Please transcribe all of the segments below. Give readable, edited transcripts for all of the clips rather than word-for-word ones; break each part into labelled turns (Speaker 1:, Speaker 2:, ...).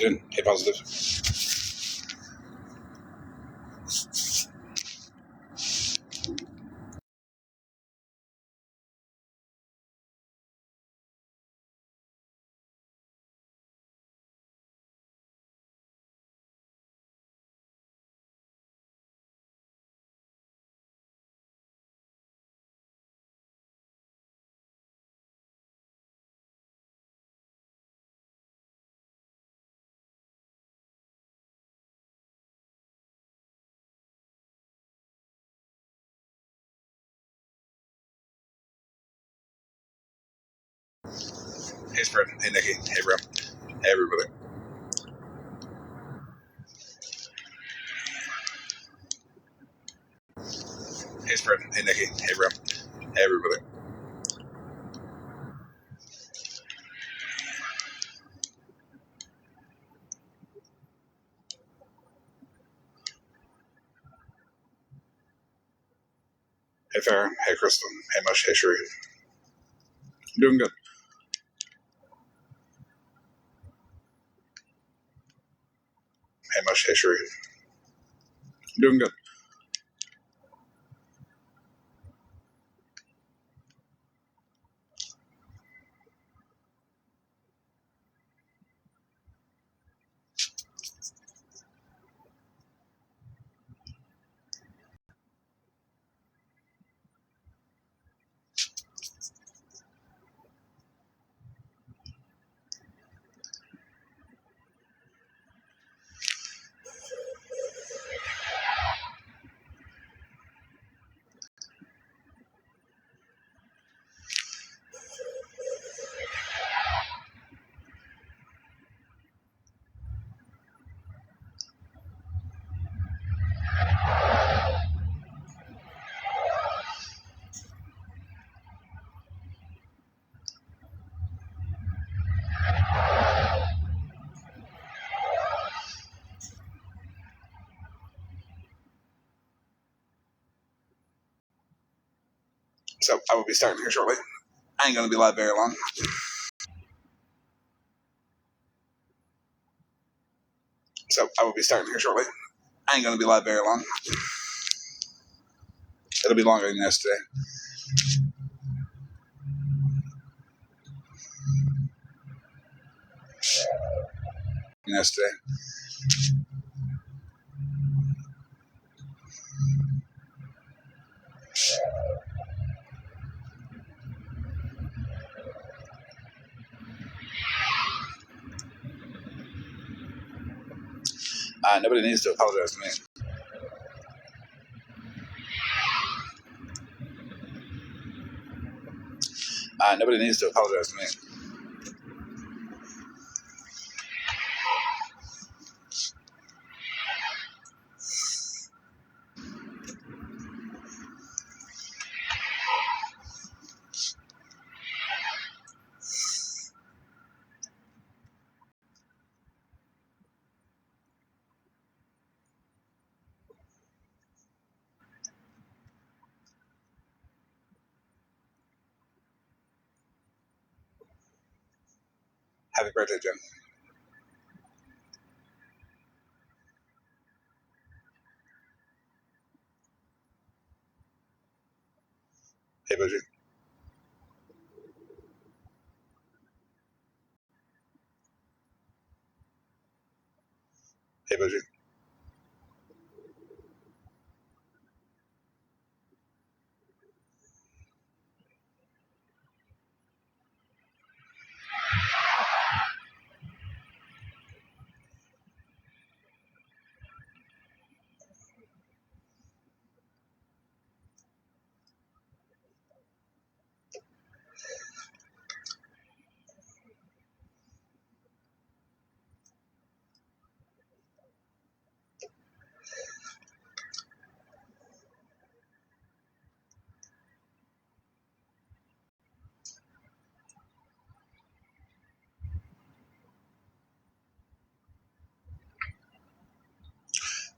Speaker 1: Hidden. Hey, positive. Hey, Spread. Hey, Nikki. Hey, Bro. Hey, everybody. Hey, Spread. Hey, Nikki. Hey, Bro. Hey, everybody. Hey, Farrah. Hey, Kristen. Hey, Mush. Hey, Sheree. Doing good. Hey, Mush. Hey, Sheree. Doing good. So I will be starting here shortly. I ain't going to be live very long. So I will be starting here shortly. I ain't going to be live very long. It'll be longer than yesterday. Nobody needs to apologize to me. Nobody needs to apologize to me. Happy birthday, Jen. Hey, Bougie. Hey, Bougie.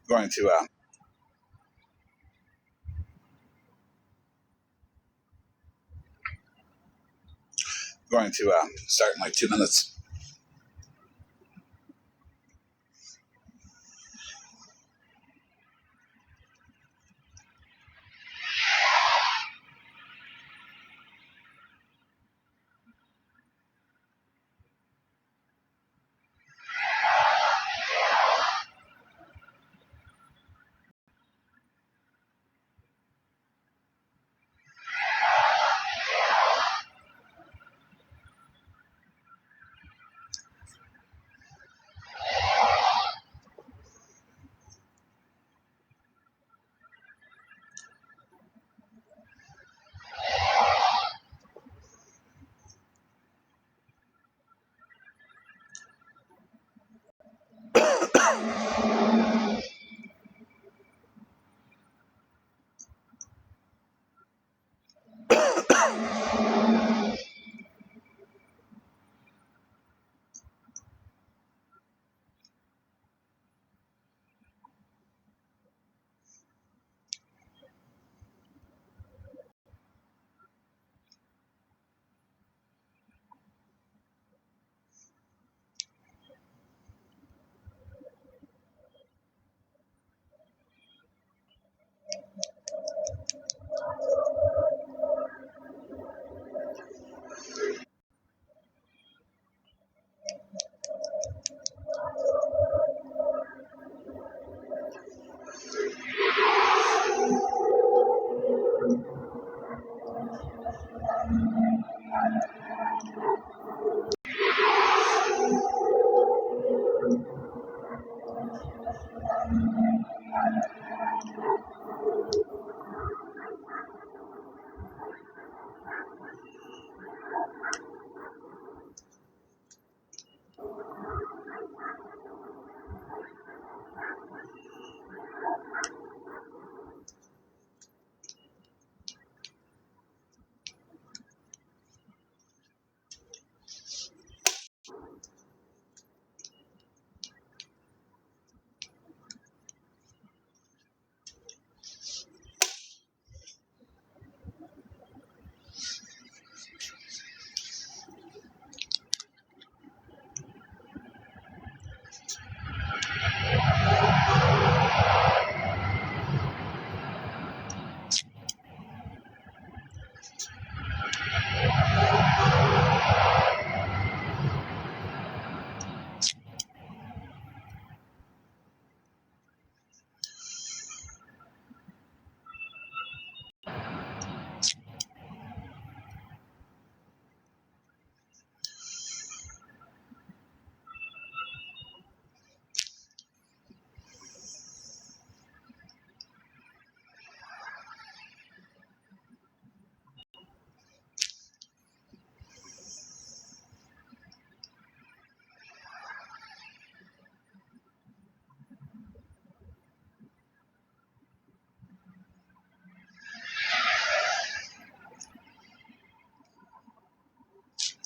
Speaker 1: Going to start in like 2 minutes.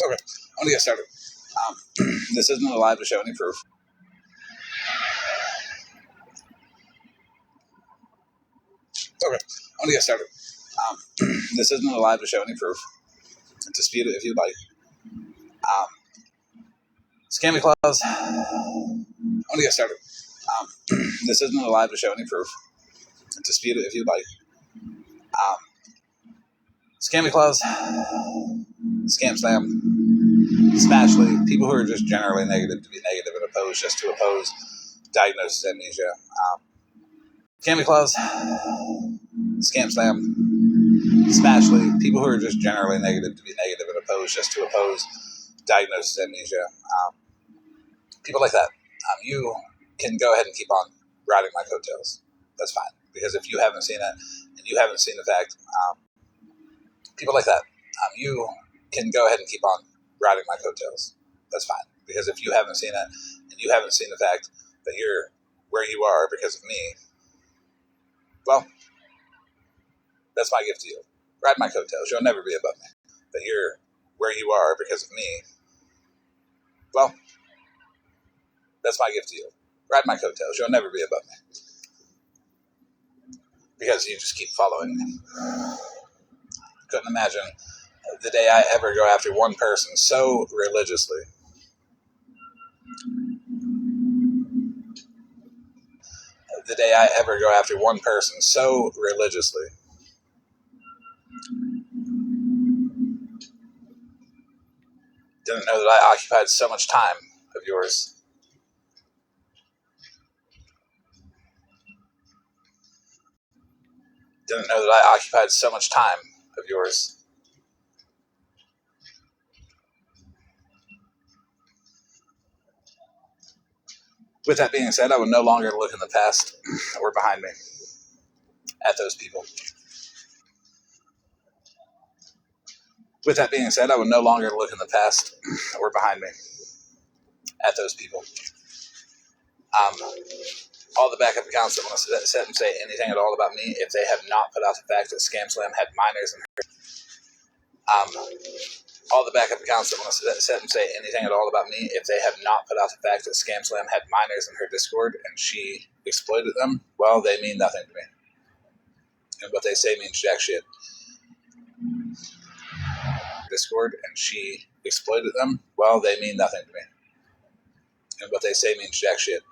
Speaker 1: Okay, I'm gonna get started. This isn't a live to show any proof. Okay, I'm gonna get started. This isn't a live to show any proof. Dispute it if you'd like. Scammy clause. I'm gonna get started. This isn't a live to show any proof. Dispute it if you'd like. Scammy clause. Scam slam. Smashly. People who are just generally negative to be negative and oppose just to oppose. Diagnosis amnesia. Scammy clause. Scam slam. Smashly. People who are just generally negative to be negative and oppose just to oppose. Diagnosis amnesia. People like that. You can go ahead and keep on riding my coattails. That's fine. Because if you haven't seen it and you haven't seen the fact, people like that. You can go ahead and keep on riding my coattails. That's fine. Because if you haven't seen it and you haven't seen the fact that you're where you are because of me, well, that's my gift to you. Ride my coattails. You'll never be above me. That you're where you are because of me, well, that's my gift to you. Ride my coattails. You'll never be above me. Because you just keep following me. Couldn't imagine the day I ever go after one person so religiously. The day I ever go after one person so religiously. Didn't know that I occupied so much time of yours. Didn't know that I occupied so much time of yours. With that being said, I would no longer look in the past or behind me at those people. With that being said, I would no longer look in the past or behind me at those people. All the backup accounts that want to sit and say anything at all about me, if they have not put out the fact that Scam Slam had minors in her. All the backup accounts that want to sit and say anything at all about me, if they have not put out the fact that Scam Slam had minors in her Discord and she exploited them, well, they mean nothing to me. And what they say means jack shit. Discord and she exploited them, well, they mean nothing to me. And what they say means jack shit.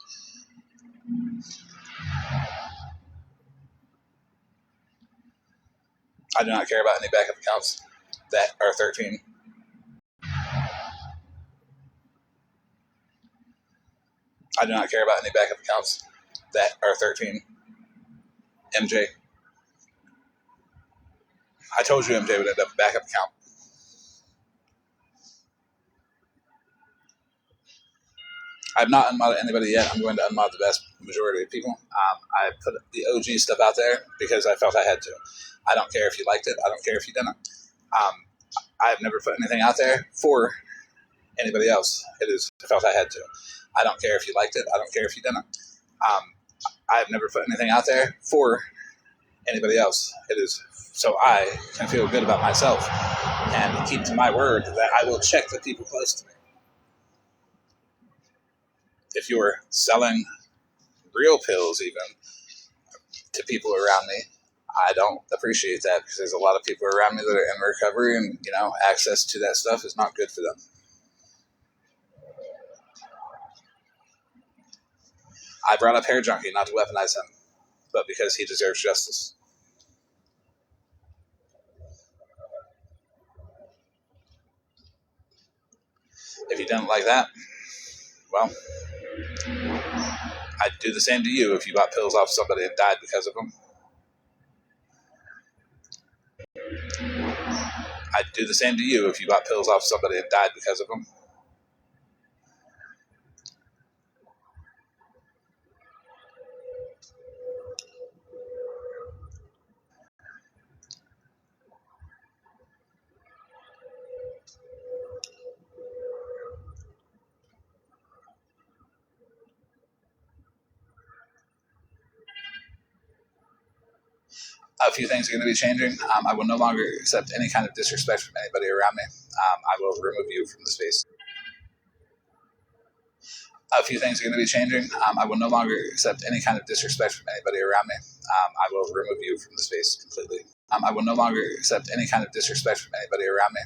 Speaker 1: I do not care about any backup accounts that are 13. I do not care about any backup accounts that are 13. MJ. I told you MJ would end up a backup account. I've not unmodded anybody yet. I'm going to unmod the vast majority of people. I put the OG stuff out there because I felt I had to. I don't care if you liked it. I don't care if you didn't. I have never put anything out there for anybody else. It is I felt I had to. I don't care if you liked it. I don't care if you didn't. I have never put anything out there for anybody else. It is so I can feel good about myself and keep to my word that I will check the people close to me. If you're selling real pills even to people around me, I don't appreciate that because there's a lot of people around me that are in recovery and, access to that stuff is not good for them. I brought up Hair Junkie not to weaponize him, but because he deserves justice. If you didn't like that, well, I'd do the same to you if you bought pills off somebody and died because of them. I'd do the same to you if you bought pills off somebody and died because of them. A few things are going to be changing. I will no longer accept any kind of disrespect from anybody around me. I will remove you from the space. A few things are going to be changing. I will no longer accept any kind of disrespect from anybody around me. I will remove you from the space completely. I will no longer accept any kind of disrespect from anybody around me.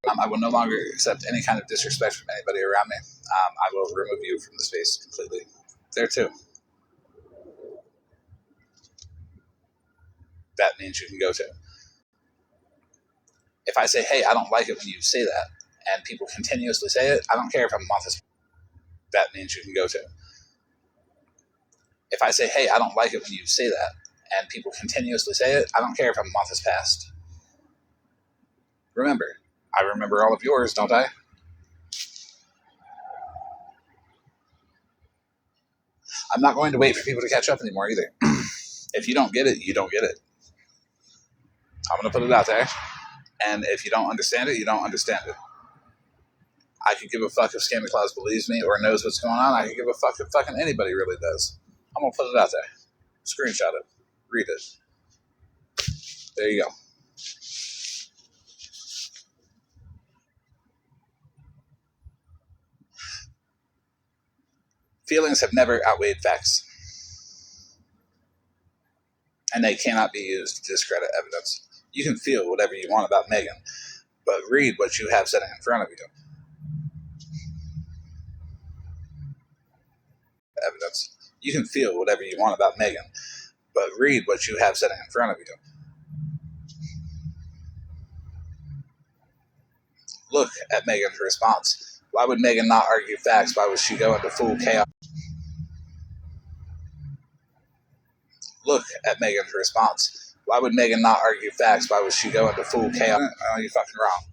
Speaker 1: I will no longer accept any kind of disrespect from anybody around me. I will remove you from the space completely. There too. That means you can go to. If I say, hey, I don't like it when you say that, and people continuously say it, I don't care if I'm on this. That means you can go to. If I say, hey, I don't like it when you say that, and people continuously say it, I don't care if a month has passed. Remember, I remember all of yours, don't I? I'm not going to wait for people to catch up anymore either. If you don't get it, you don't get it. I'm going to put it out there. And if you don't understand it, you don't understand it. I could give a fuck if Santa Claus believes me or knows what's going on. I could give a fuck if fucking anybody really does. I'm going to put it out there. Screenshot it. Read it. There you go. Feelings have never outweighed facts. And they cannot be used to discredit evidence. You can feel whatever you want about Megan, but read what you have sitting in front of you. Evidence. You can feel whatever you want about Megan, but read what you have sitting in front of you. Look at Megan's response. Why would Megan not argue facts? Why would she go into full chaos? Look at Megan's response. Why would Megan not argue facts? Why would she go into full chaos? Oh, you're fucking wrong.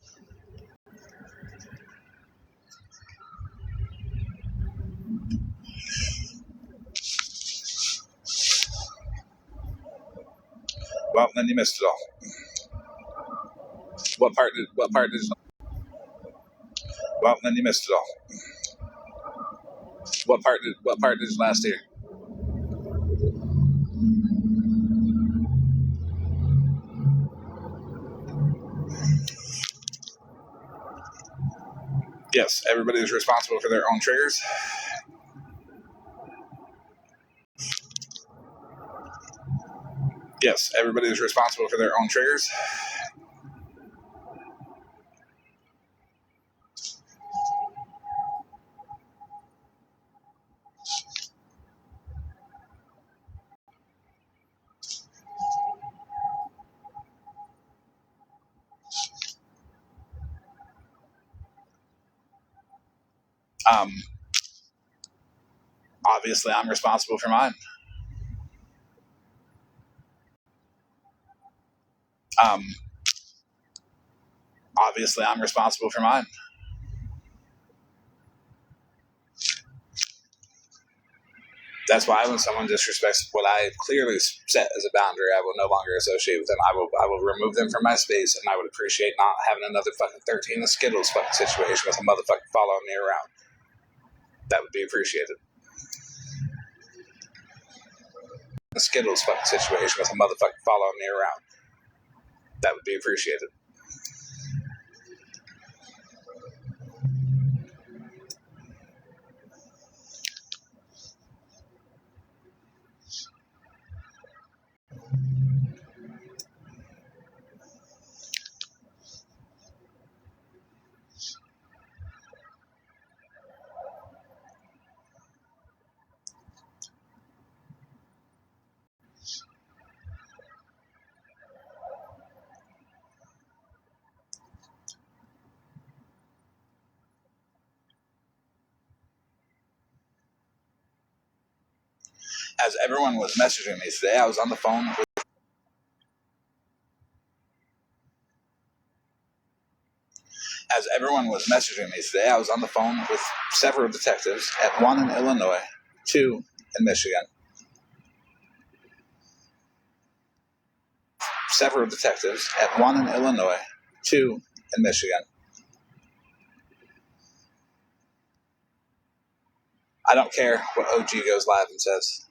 Speaker 1: Well, then you missed it all. What part did? Well, then you missed it all. What part did last year? Yes, everybody is responsible for their own triggers. Yes, everybody is responsible for their own triggers. Obviously, I'm responsible for mine. Obviously, I'm responsible for mine. That's why when someone disrespects what I clearly set as a boundary, I will no longer associate with them. I will remove them from my space, and I would appreciate not having another fucking 13 Skittles fucking situation with a motherfucker following me around. That would be appreciated. The Skittles fucking situation with a motherfucker following me around. That would be appreciated. As everyone was messaging me today, I was on the phone with several detectives, at one in Illinois, two in Michigan. Several detectives, at one in Illinois, two in Michigan. I don't care what OG goes live and says.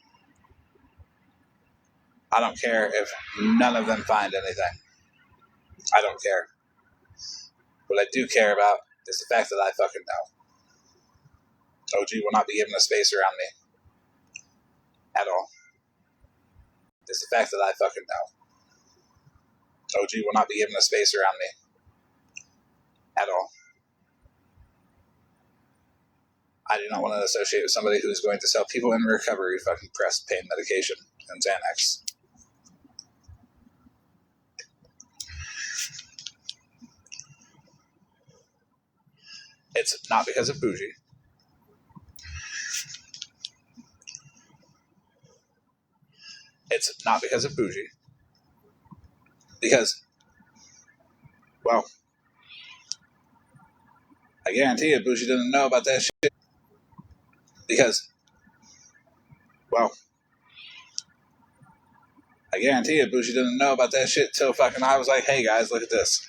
Speaker 1: I don't care if none of them find anything. I don't care. What I do care about is the fact that I fucking know. OG will not be given a space around me at all. It's the fact that I fucking know. OG will not be given a space around me at all. I do not want to associate with somebody who's going to sell people in recovery fucking pressed pain medication and Xanax. It's not because of bougie. It's not because of bougie. Because, well, I guarantee you bougie didn't know about that shit. Because, well, I guarantee you bougie didn't know about that shit till fucking I was like, hey guys, look at this.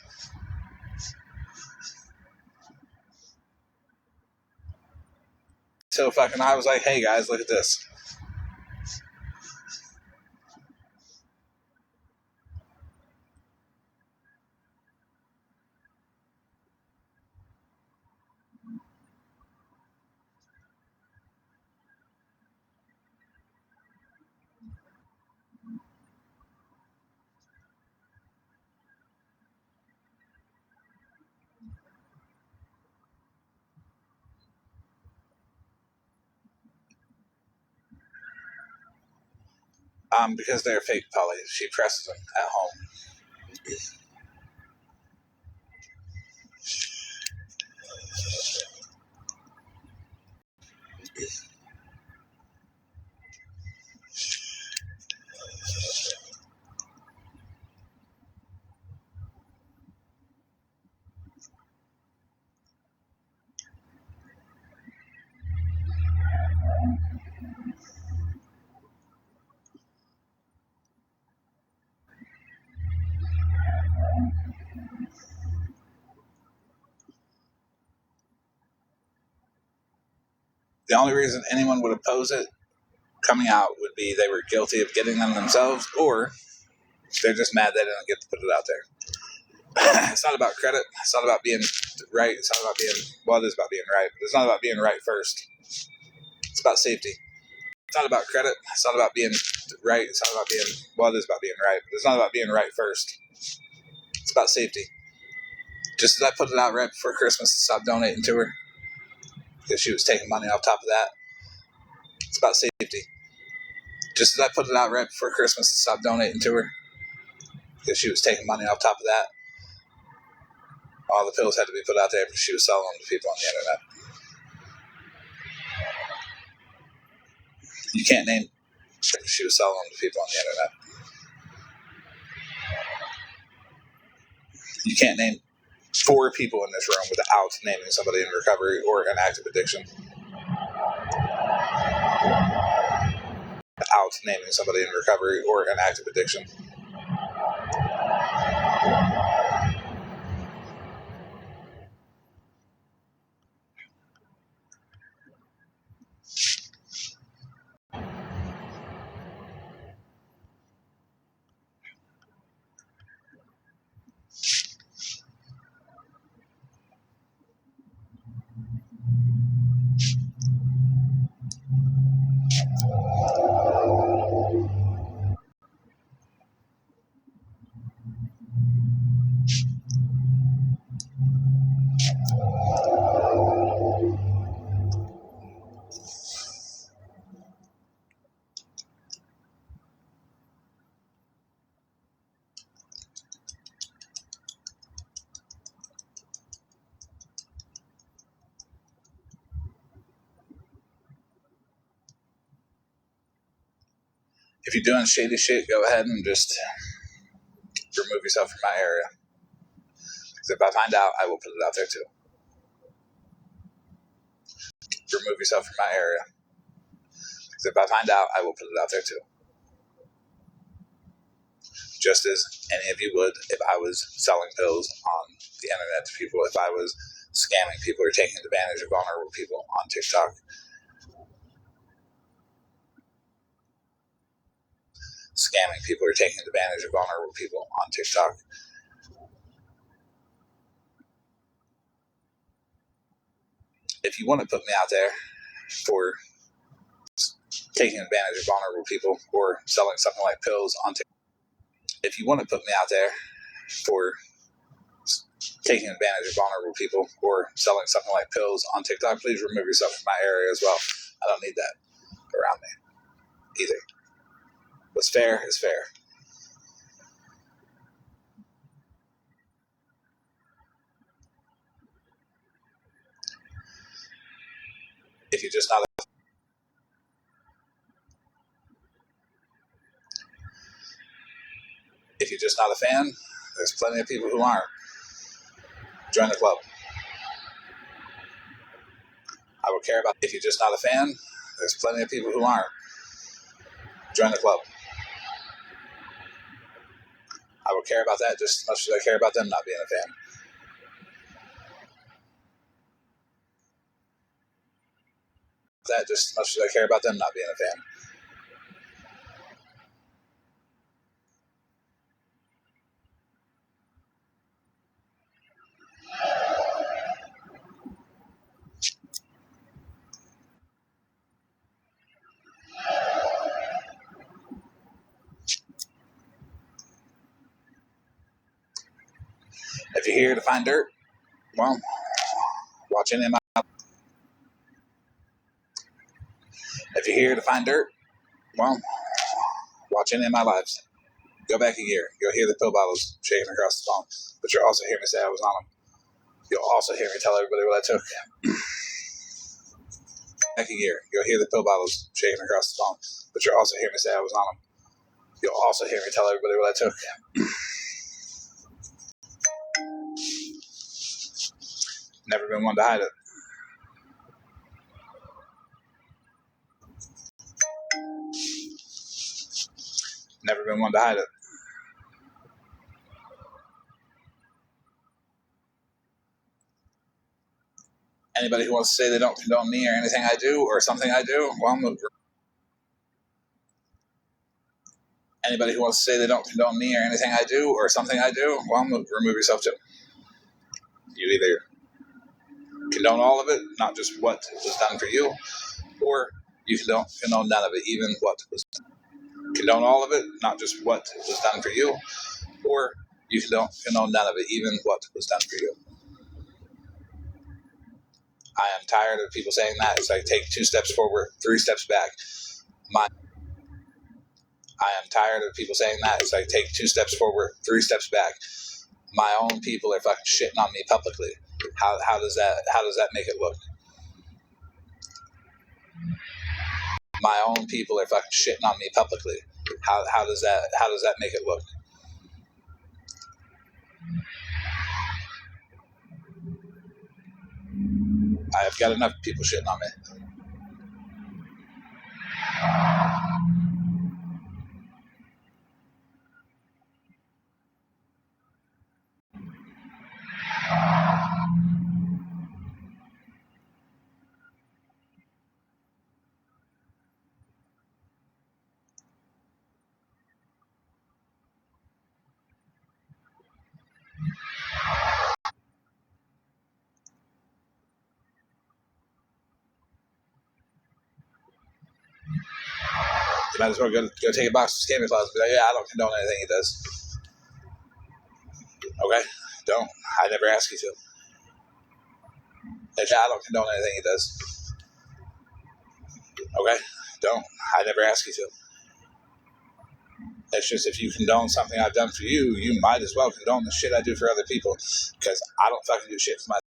Speaker 1: Till fucking I was like, hey guys, look at this. Because they're fake Polly. She presses them at home. The only reason anyone would oppose it coming out would be they were guilty of getting them themselves, or they're just mad they didn't get to put it out there. It's not about credit. It's not about being right. It's not about being, well, it is about being right, but it's not about being right first. It's about safety. It's not about credit. It's not about being right. It's not about being, well, it is about being right, but it's not about being right first. It's about safety. Just as I put it out right before Christmas to stop donating to her, because she was taking money off top of that. It's about safety. Just as I put it out right before Christmas to stop donating to her, because she was taking money off top of that. All the pills had to be put out there because she was selling them to people on the internet. You can't name she was selling them to people on the internet. You can't name 4 people in this room without naming somebody in recovery or an active addiction. Without naming somebody in recovery or an active addiction. If you're doing shady shit, go ahead and just remove yourself from my area. Because if I find out, I will put it out there too. Remove yourself from my area. Because if I find out, I will put it out there too. Just as any of you would if I was selling pills on the internet to people, if I was scamming people or taking advantage of vulnerable people on TikTok. Scamming people or taking advantage of vulnerable people on TikTok. If you want to put me out there for taking advantage of vulnerable people or selling something like pills on TikTok, if you want to put me out there for taking advantage of vulnerable people or selling something like pills on TikTok, please remove yourself from my area as well. I don't need that around me either. What's fair is fair. If you're just not a fan, there's plenty of people who aren't. Join the club. I will care about. If you're just not a fan, there's plenty of people who aren't. Join the club. I will care about that just as much as I care about them not being a fan. That just as much as I care about them not being a fan. If you're here to find dirt, well, watch any of my. If you're here to find dirt, well, watch any of my lives. Go back a year. You'll hear the pill bottles shaking across the phone, but you'll also hear me say I was on them. You'll also hear me tell everybody what I took. Back a year. You'll hear the pill bottles shaking across the phone, but you'll also hear me say I was on them. You'll also hear me tell everybody what I took. Never been one to hide it. Never been one to hide it. Anybody who wants to say they don't condone me or anything I do or something I do, well, anybody who wants to say they don't condone me or anything I do or something I do, well, remove yourself too. You either condone all of it, not just what was done for you, or you condone none of it, even what was done. Condone all of it, not just what was done for you, or you condone none of it, even what was done for you. I am tired of people saying that. It's like take 2 steps forward, 3 steps back. I am tired of people saying that. It's like take 2 steps forward, 3 steps back. My own people are fucking shitting on me publicly. How does that make it look? My own people are fucking shitting on me publicly. How does that make it look? I've got enough people shitting on me. You might as well go take a box of scamming clause and be like, yeah, I don't condone anything he does. Okay? Don't. I never ask you to. Yeah, I don't condone anything he does. Okay? Don't. I never ask you to. It's just if you condone something I've done for you, you might as well condone the shit I do for other people, because I don't fucking do shit for myself.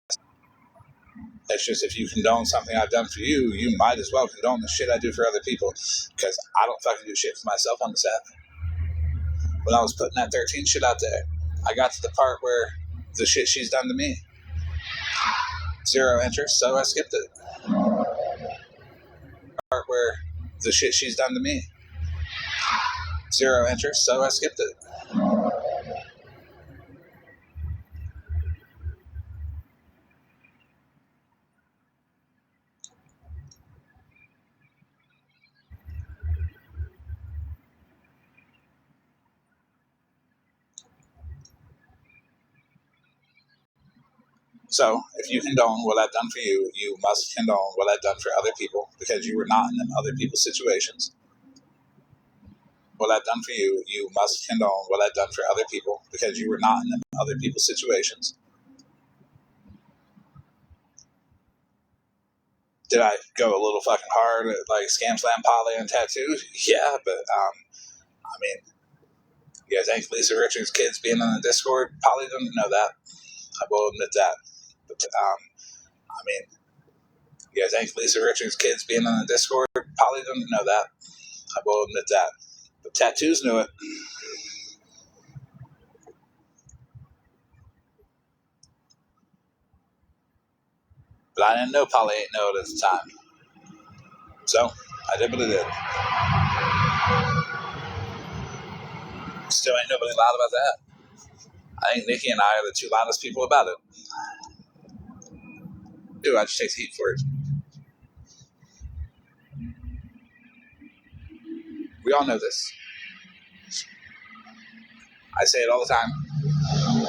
Speaker 1: It's just if you condone something I've done for you, you might as well condone the shit I do for other people, because I don't fucking do shit for myself on this app. When I was putting that 13 shit out there, I got to the part where the shit she's done to me. 0 interest, so I skipped it. Part where the shit she's done to me. 0 interest, so I skipped it. So, if you condone what I've done for you, you must condone what I've done for other people because you were not in them other people's situations. What I've done for you, you must condone what I've done for other people because you were not in them other people's situations. Did I go a little fucking hard at like Scam Slam Poly and tattoos? Yeah, but I mean, you guys think Lisa Richards' kids being on the Discord? Poly didn't know that. I will admit that. But I mean, you guys think Lisa Richards' kids being on the Discord? Poly didn't know that. I will admit that. But tattoos knew it. But I didn't know Polly ain't know it at the time. So I did what I did. Still ain't nobody loud about that. I think Nikki and I are the two loudest people about it. Dude, I just take the heat for it. We all know this. I say it all the time.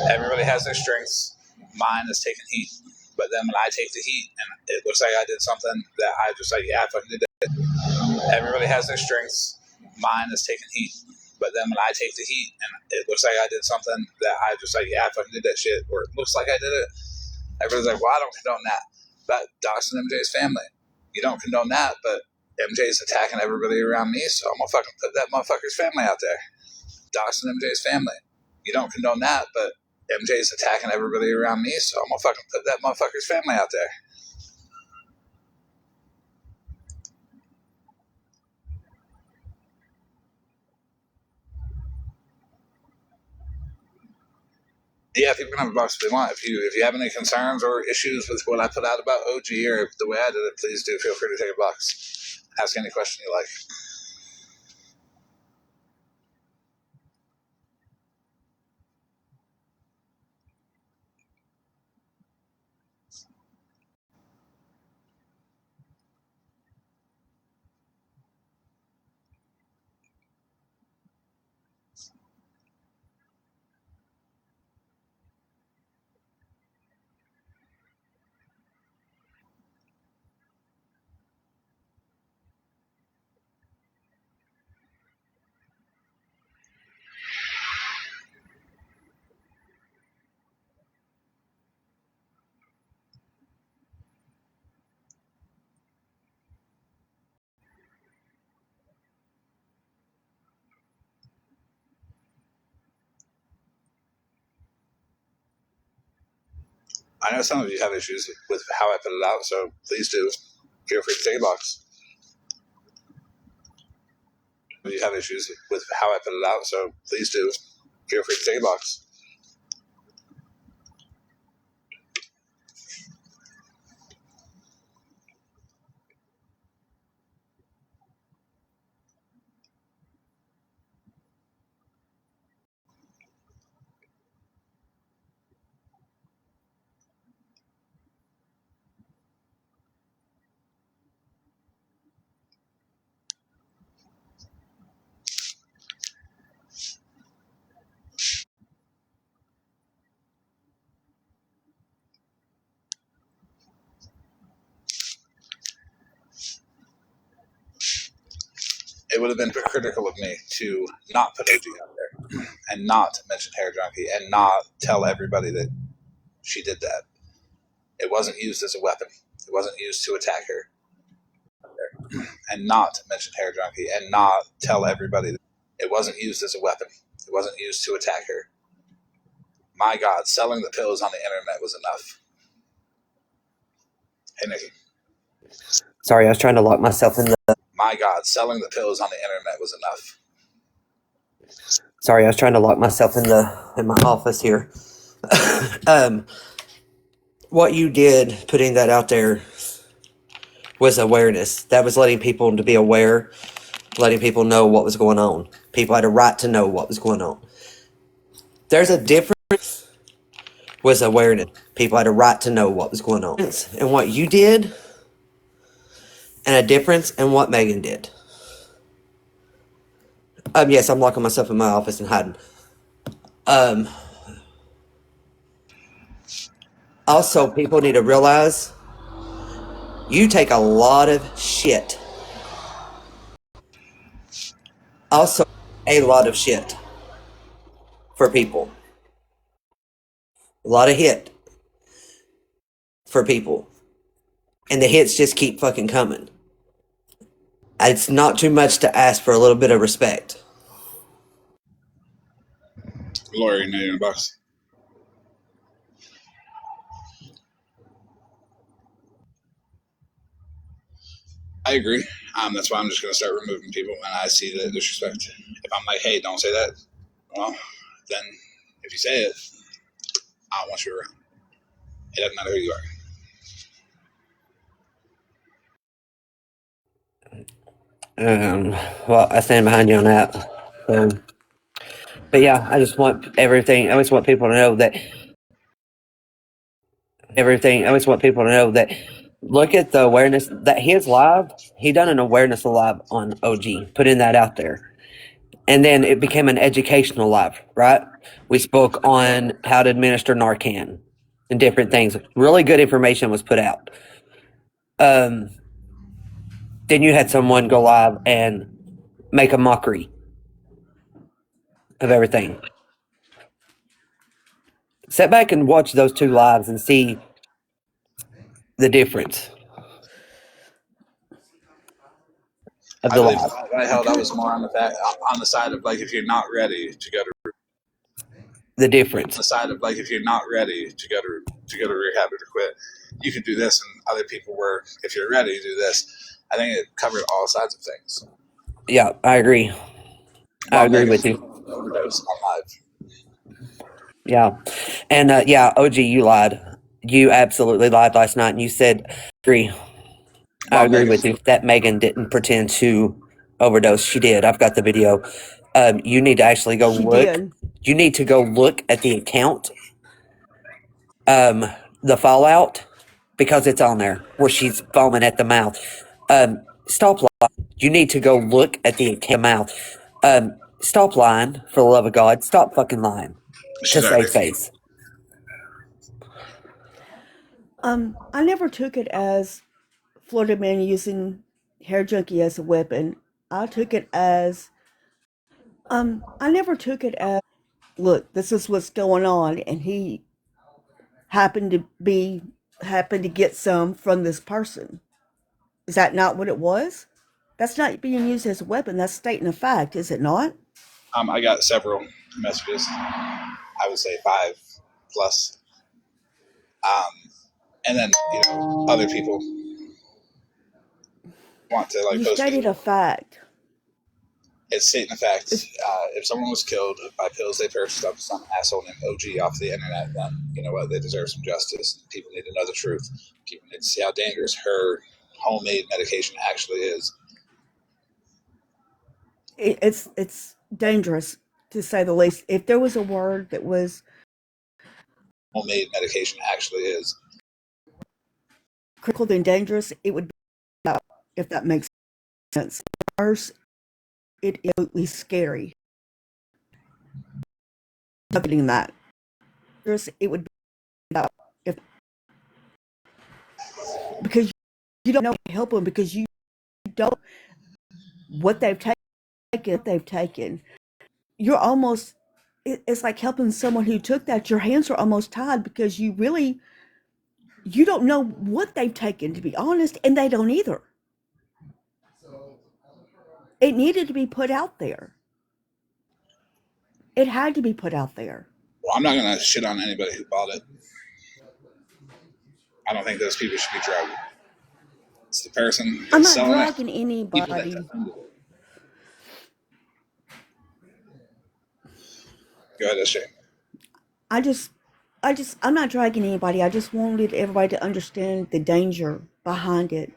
Speaker 1: Everybody has their strengths. Mine is taking heat. But then when I take the heat and it looks like I did something that I just like, yeah, I fucking did it. Everybody has their strengths. Mine is taking heat. But then when I take the heat and it looks like I did something that I just like, yeah, I fucking did that shit, or it looks like I did it, everybody's like, well, I don't condone that. But doxing MJ's family. You don't condone that, but MJ's attacking everybody around me, so I'm gonna fucking put that motherfucker's family out there. Doxing MJ's family. You don't condone that, but MJ's attacking everybody around me, so I'm gonna fucking put that motherfucker's family out there. Yeah, people can have a box if they want. If you have any concerns or issues with what I put out about OG or the way I did it, please do feel free to take a box. Ask any question you like. I know some of you have issues with how I put it out, so please do feel free to take a box. If you have issues with how I put it out, so please do feel free to take a box. It would have been critical of me to not put OG out there and not mention Hair Junkie and not tell everybody that she did that. It wasn't used as a weapon. It wasn't used to attack her. And not mention Hair Junkie and not tell everybody that it wasn't used as a weapon. It wasn't used to attack her. My God, selling the pills on the internet was enough. Hey, Nikki.
Speaker 2: Sorry, I was trying to lock myself in the...
Speaker 1: My God, selling the pills on the internet was enough.
Speaker 2: Sorry, I was trying to lock myself in my office here. What you did, putting that out there, was awareness. That was letting people to be aware, letting people know what was going on. People had a right to know what was going on. There's a difference. Was awareness. People had a right to know what was going on. And what you did, and a difference in what Megan did. Yes, I'm locking myself in my office and hiding. Also, people need to realize you take a lot of shit. Also, a lot of shit for people. A lot of hit for people. And the hits just keep fucking coming. It's not too much to ask for a little bit of respect.
Speaker 1: Lori, $1 million bucks. I agree. That's why I'm just going to start removing people when I see the disrespect. If I'm like, hey, don't say that, well, then if you say it, I don't want you around. It doesn't matter who you are.
Speaker 2: Well, I stand behind you on that. But yeah, I just want everything. I always want people to know that everything. I always want people to know that. Look at the awareness that his live. He done an awareness live on OG, putting that out there, and then it became an educational live. Right? We spoke on how to administer Narcan and different things. Really good information was put out. Then you had someone go live and make a mockery of everything. Sit back and watch those two lives and see the difference of
Speaker 1: I
Speaker 2: the
Speaker 1: believe
Speaker 2: live.
Speaker 1: I held I was more on the side of like if you're not ready to go to
Speaker 2: The difference.
Speaker 1: the side of like if you're not ready to go to rehab or to quit, you could do this, and other people were if you're ready to do this. I think it covered all sides of things.
Speaker 2: Yeah, I agree. I
Speaker 1: While
Speaker 2: agree
Speaker 1: Megan
Speaker 2: with you.
Speaker 1: overdosed on live.
Speaker 2: Yeah. And yeah, OG, you lied. You absolutely lied last night and you said, agree. I
Speaker 1: While
Speaker 2: agree
Speaker 1: Megan
Speaker 2: with you that Megan didn't pretend to overdose. She did. I've got the video. You need to actually go look. You need to go look at the account, the fallout, because it's on there where she's foaming at the mouth. Stop lying. You need to go look at the account mouth. Stop lying, for the love of God. Stop fucking lying to
Speaker 1: she's already
Speaker 2: save face.
Speaker 3: I never took it as Florida man using hair junkie as a weapon. I took it as I never took it as look, this is what's going on, and he happened to be happened to get some from this person. Is that not what it was? That's not being used as a weapon. That's stating a fact, is it not?
Speaker 1: I got several messages. I would say 5 plus. And then other people want to like
Speaker 3: You
Speaker 1: post
Speaker 3: stated a fact.
Speaker 1: it's stating a fact.
Speaker 3: It's,
Speaker 1: If someone was killed by pills they purchased off some asshole named OG off the internet, then you know what? They deserve some justice. People need to know the truth. People need to see how dangerous her homemade medication actually is.
Speaker 3: it's dangerous to say the least. If there was a word that was
Speaker 1: Homemade medication actually is.
Speaker 3: critical than dangerous, it would be that, if that makes sense. Worse, it is absolutely scary. Getting that. It would be that if because you don't know how to help them because you don't what they've taken. You're almost it's like helping someone who took that. Your hands are almost tied because you don't know what they've taken, to be honest, and they don't either. It needed to be put out there. It had to be put out there.
Speaker 1: Well, I'm not gonna shit on anybody who bought it. I don't think those people should be drugged. It's the person
Speaker 3: I'm
Speaker 1: that's
Speaker 3: not
Speaker 1: selling it,
Speaker 3: dragging
Speaker 1: people that
Speaker 3: anybody.
Speaker 1: defended it. Go ahead, SJ.
Speaker 3: I just I'm not dragging anybody. I just wanted everybody to understand the danger behind it.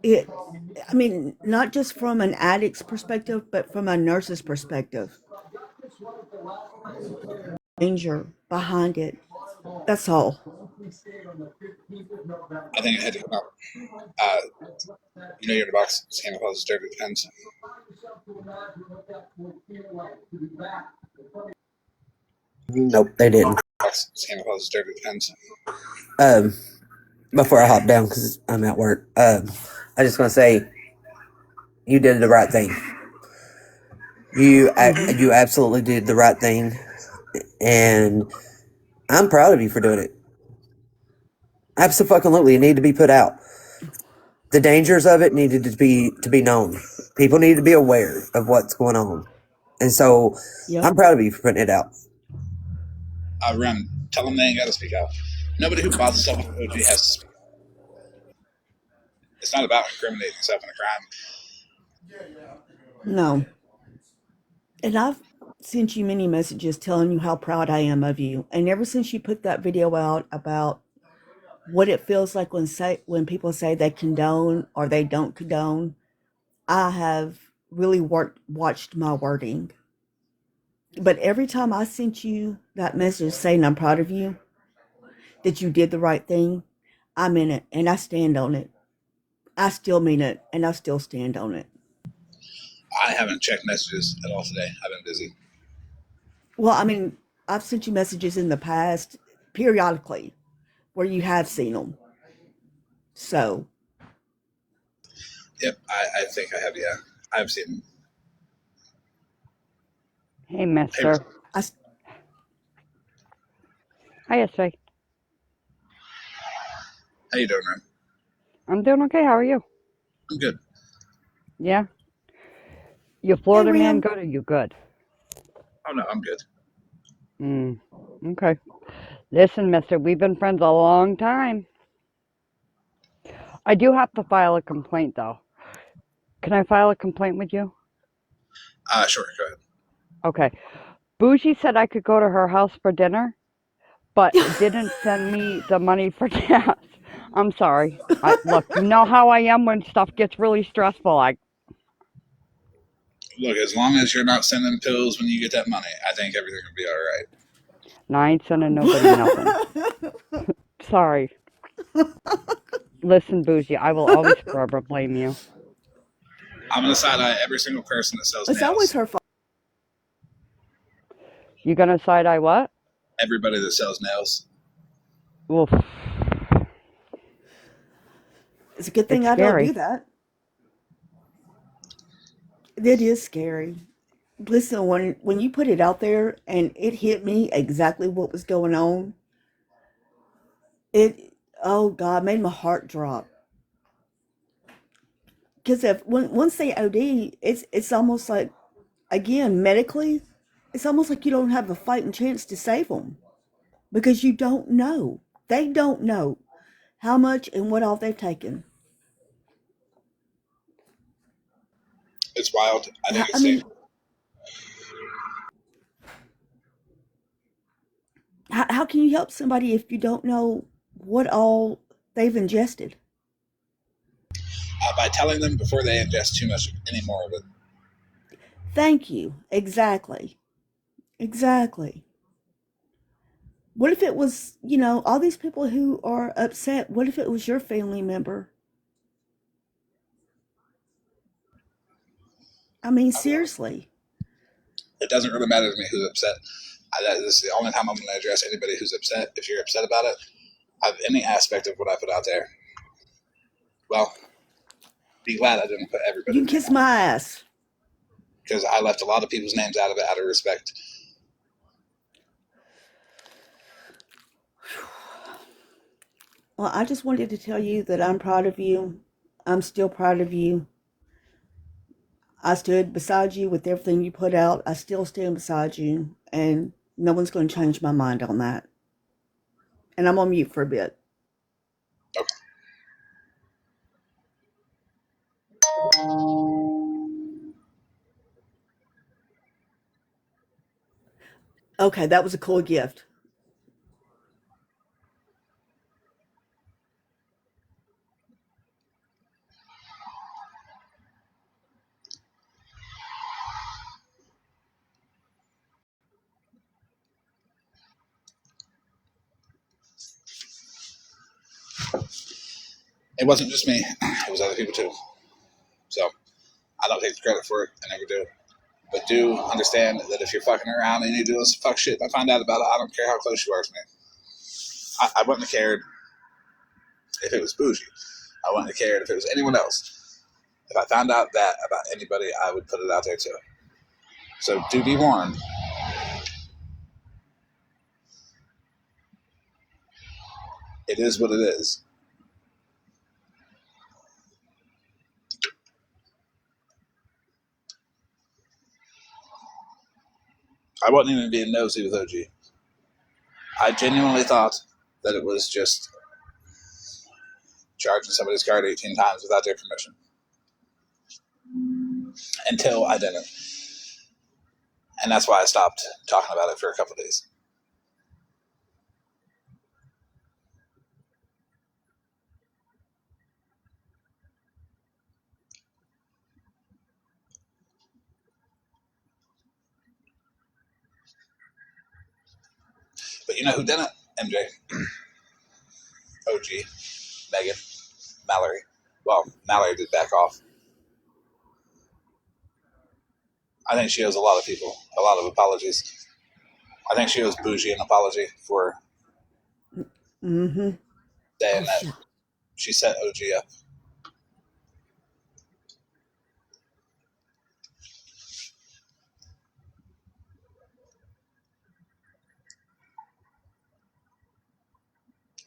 Speaker 3: It I mean, not just from an addict's perspective, but from a nurse's perspective. Danger behind it. That's all.
Speaker 1: I think it had to come out. Uh, you're in the box. Santa Claus dirty depends.
Speaker 2: Nope, they didn't.
Speaker 1: Santa Claus is dirty depends.
Speaker 2: Before I hop down because I'm at work, I just want to say you did the right thing. You absolutely did the right thing, and I'm proud of you for doing it. Absolutely, it needed to be put out. The dangers of it needed to be known. People need to be aware of what's going on, and so
Speaker 3: Yep.
Speaker 2: I'm proud of you for putting it out.
Speaker 1: Rem, tell them they ain't got to speak out. Nobody who bothers themselves with OG has to speak out. It's not about incriminating yourself in a crime.
Speaker 3: No. And I've sent you many messages telling you how proud I am of you. And ever since you put that video out about what it feels like when people say they condone or they don't condone, I have really watched my wording. But every time I sent you that message saying I'm proud of you, that you did the right thing, I mean it and I stand on it. I still mean it and I still stand on it.
Speaker 1: I haven't checked messages at all today. I've been busy.
Speaker 3: Well, I mean, I've sent you messages in the past periodically where you have seen them. So,
Speaker 1: Yep, I think I have. Yeah, I've seen them.
Speaker 4: Hey, mister.
Speaker 3: I,
Speaker 4: Hiya, Say.
Speaker 1: How you doing, Rem?
Speaker 4: I'm doing okay. How are you?
Speaker 1: I'm good.
Speaker 4: Yeah? You
Speaker 3: hey,
Speaker 4: Florida man
Speaker 3: Rim.
Speaker 4: good or you good?
Speaker 1: Oh no, I'm good.
Speaker 4: Okay. Listen, mister, we've been friends a long time. I do have to file a complaint, though. Can I file a complaint with you?
Speaker 1: Sure, go ahead.
Speaker 4: Okay. Bougie said I could go to her house for dinner, but didn't send me the money for gas. I'm sorry. Look, you know how I am when stuff gets really stressful.
Speaker 1: Look, as long as you're not sending pills when you get that money, I think everything will be all right.
Speaker 4: No, I ain't sending nobody nothing. Sorry. Listen, Bougie, I will always forever blame you.
Speaker 1: I'm gonna side eye every single person that sells
Speaker 3: It's always
Speaker 1: nails.
Speaker 3: her fault.
Speaker 4: You gonna side eye what?
Speaker 1: Everybody that sells nails.
Speaker 4: Oof.
Speaker 3: It's a good
Speaker 4: It's
Speaker 3: thing I don't do
Speaker 4: scary.
Speaker 3: that. It is scary. Listen, when you put it out there and it hit me exactly what was going on, it oh God made my heart drop. Because if once they OD, it's almost like again medically, it's almost like you don't have a fighting chance to save them because you don't know. They don't know how much and what all they've taken.
Speaker 1: It's wild. I think
Speaker 3: I
Speaker 1: it's safe.
Speaker 3: mean, how can you help somebody if you don't know what all they've ingested?
Speaker 1: By telling them before they ingest too much any more of it.
Speaker 3: Thank you. Exactly. Exactly. What if it was, all these people who are upset? What if it was your family member? I mean, seriously.
Speaker 1: It doesn't really matter to me who's upset. This is the only time I'm going to address anybody who's upset. If you're upset about it, of any aspect of what I put out there, well, be glad I didn't put
Speaker 3: You
Speaker 1: everybody's
Speaker 3: can
Speaker 1: name
Speaker 3: kiss
Speaker 1: out
Speaker 3: my ass.
Speaker 1: because I left a lot of people's names out of it out of respect.
Speaker 3: Well, I just wanted to tell you that I'm proud of you. I'm still proud of you. I stood beside you with everything you put out. I still stand beside you, and no one's going to change my mind on that. And I'm on mute for a bit.
Speaker 1: Okay.
Speaker 3: Okay, that was a cool gift.
Speaker 1: It wasn't just me; it was other people too. So I don't take the credit for it. I never do. But do understand that if you're fucking around and you're doing some fuck shit and I find out about it, I don't care how close you are to me. I wouldn't have cared if it was Bougie. I wouldn't have cared if it was anyone else. If I found out that about anybody, I would put it out there too. So do be warned. It is what it is. I wasn't even being nosy with OG. I genuinely thought that it was just charging somebody's card 18 times without their permission. Until I didn't. And that's why I stopped talking about it for a couple of days. But you know who didn't? MJ. OG. Megan. Mallory. Well, Mallory did back off. I think she owes a lot of people a lot of apologies. I think she owes Bougie an apology for saying that she set OG up.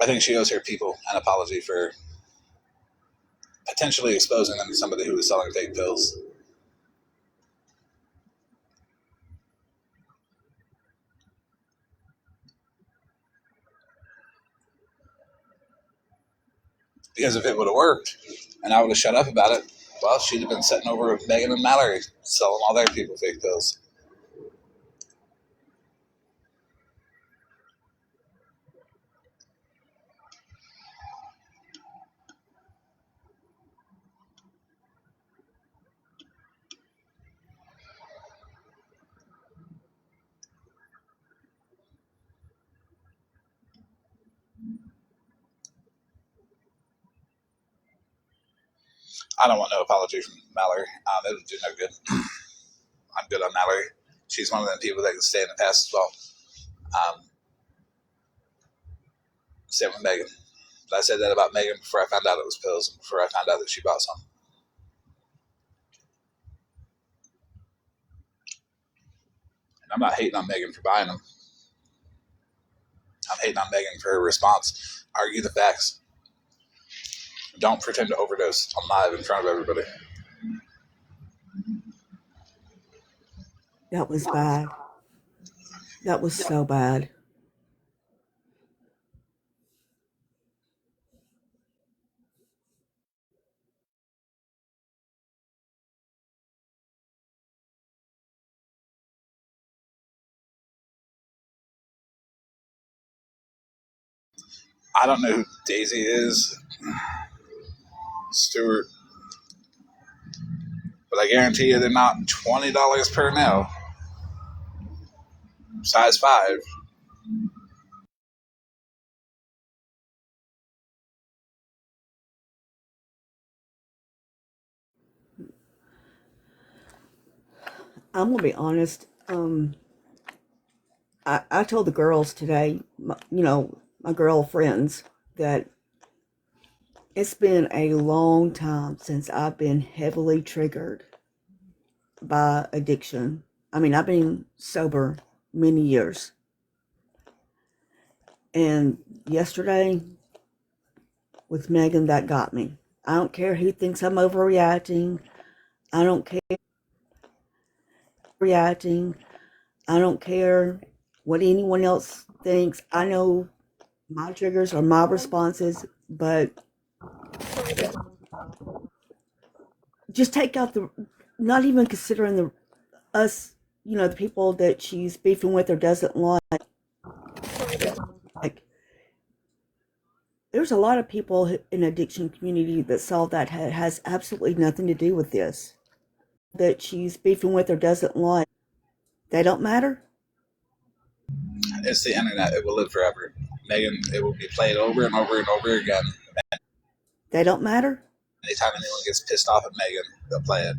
Speaker 1: I think she owes her people an apology for potentially exposing them to somebody who was selling fake pills. Because if it would have worked and I would have shut up about it, well, she'd have been sitting over with Megan and Mallory selling all their people fake pills. I don't want no apology from Mallory. It'll do no good. I'm good on Mallory. She's one of them people that can stay in the past as well. Same with Megan. But I said that about Megan before I found out it was pills and before I found out that she bought some. And I'm not hating on Megan for buying them. I'm hating on Megan for her response. Argue the facts. Don't pretend to overdose on live in front of everybody.
Speaker 3: That was bad. That was so bad.
Speaker 1: I don't know who Daisy is, Stuart, but I guarantee you they're not $20 per nail. Size 5.
Speaker 3: I'm gonna be honest. I told the girls today, my girlfriends, that it's been a long time since I've been heavily triggered by addiction. I mean, I've been sober many years. And yesterday with Megan, that got me. I don't care who thinks I'm overreacting. I don't care reacting. I don't care what anyone else thinks. I know my triggers are my responses, but just take out the, not even considering the us, the people that she's beefing with or doesn't like. Like, there's a lot of people in addiction community that saw that has absolutely nothing to do with this. That she's beefing with or doesn't like. They don't matter.
Speaker 1: It's the internet. It will live forever. Megan, it will be played over and over and over again.
Speaker 3: They don't matter.
Speaker 1: Anytime anyone gets pissed off at Megan, they'll play it.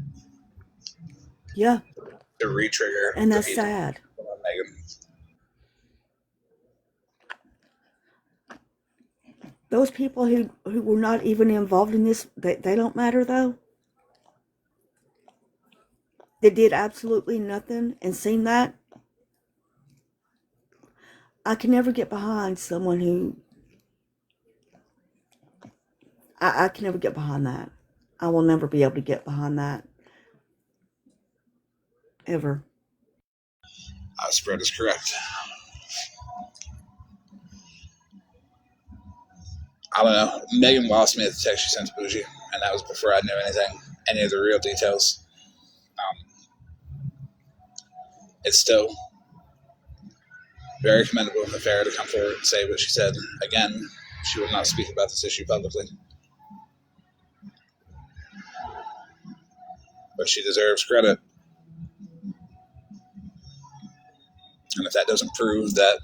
Speaker 3: Yeah.
Speaker 1: to re-trigger
Speaker 3: and
Speaker 1: the
Speaker 3: that's
Speaker 1: people
Speaker 3: sad.
Speaker 1: on Megan.
Speaker 3: Those people who were not even involved in this, they don't matter though. They did absolutely nothing and seen that. I can never get behind someone who I can never get behind that. I will never be able to get behind that ever.
Speaker 1: Spread is correct. I don't know. Megan lost me at the text she sent to Bougie, and that was before I knew any of the real details. It's still very commendable and fair to come forward and say what she said. Again, she will not speak about this issue publicly, but she deserves credit. And if that doesn't prove that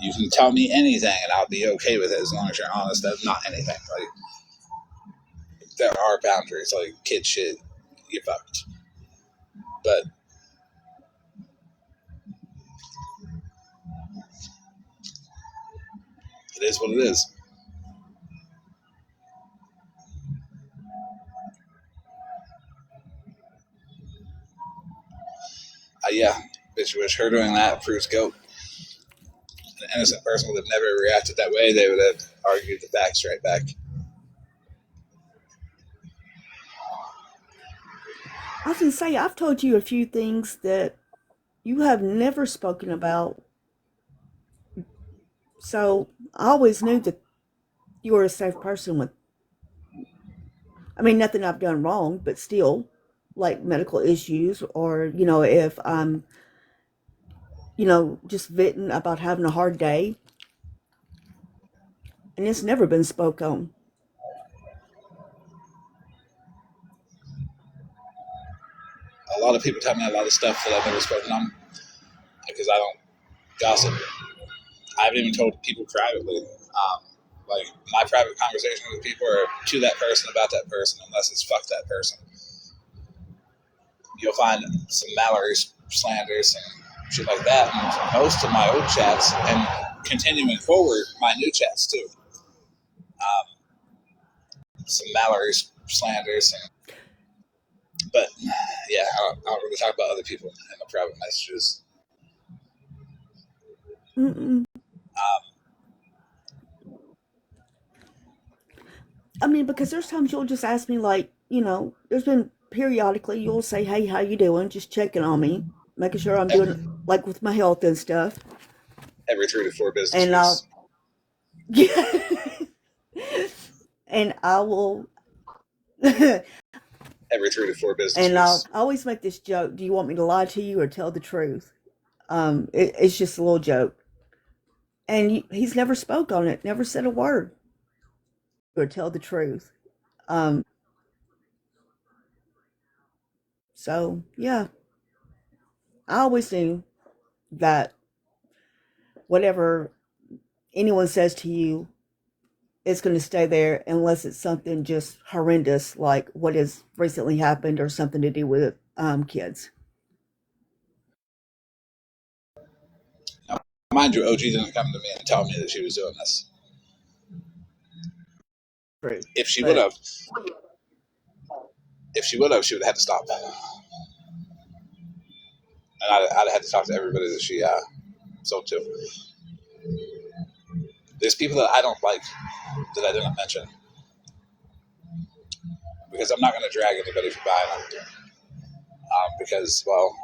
Speaker 1: you can tell me anything and I'll be okay with it as long as you're honest, that's not anything. Like, there are boundaries. Like, kid shit, you fucked. But it is what it is. Yeah, bitch, wish her doing that proves guilt. An innocent person would have never reacted that way. They would have argued the facts right back.
Speaker 3: I was gonna say I've told you a few things that you have never spoken about. So I always knew that you were a safe person with, I mean, nothing I've done wrong, but still, like medical issues, or, if I'm, just venting about having a hard day, and it's never been spoke on.
Speaker 1: A lot of people tell me a lot of stuff that I've never spoken on because I don't gossip. I haven't even told people privately. Like, my private conversations with people are to that person about that person, unless it's fuck that person. You'll find some Mallory slanders and shit like that in most of my old chats, and continuing forward, my new chats too. Some Mallory slanders, but yeah, I don't really talk about other people in the private messages.
Speaker 3: Mm-mm. I mean, because there's times you'll just ask me, like, there's been periodically you'll say, "Hey, how you doing?" Just checking on me, making sure I'm doing, like, with my health and stuff.
Speaker 1: Every 3 to 4 business
Speaker 3: And
Speaker 1: weeks.
Speaker 3: and I will
Speaker 1: Every 3 to 4 business
Speaker 3: and
Speaker 1: weeks.
Speaker 3: I always make this joke: do you want me to lie to you or tell the truth? It's just a little joke, and he's never spoke on it, never said a word or tell the truth. So yeah, I always knew that whatever anyone says to you, it's going to stay there unless it's something just horrendous like what has recently happened or something to do with kids.
Speaker 1: Now, mind you, OG didn't come to me and tell me that she was doing this.
Speaker 3: True.
Speaker 1: If she would
Speaker 3: But
Speaker 1: have, she would have had to stop. And I'd have had to talk to everybody that she sold to. There's people that I don't like that I didn't mention because I'm not going to drag anybody for buying them. Because, well,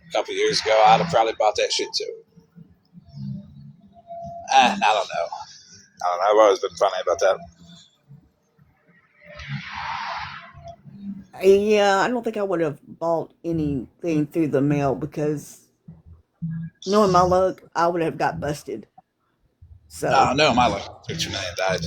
Speaker 1: a couple years ago, I'd have probably bought that shit too. I don't know. I've always been funny about that.
Speaker 3: yeah, I don't think I would have bought anything through the mail because knowing my luck, I would have got busted. So
Speaker 1: No, my luck. 2 million died.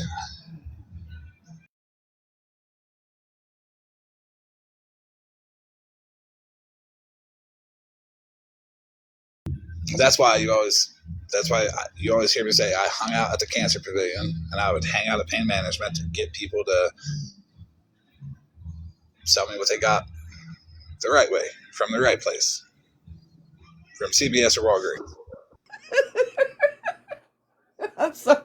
Speaker 1: That's why you always hear me say I hung out at the cancer pavilion and I would hang out at pain management to get people to sell me what they got. the right way, from the right place, from CBS or Walgreens.
Speaker 3: I'm sorry.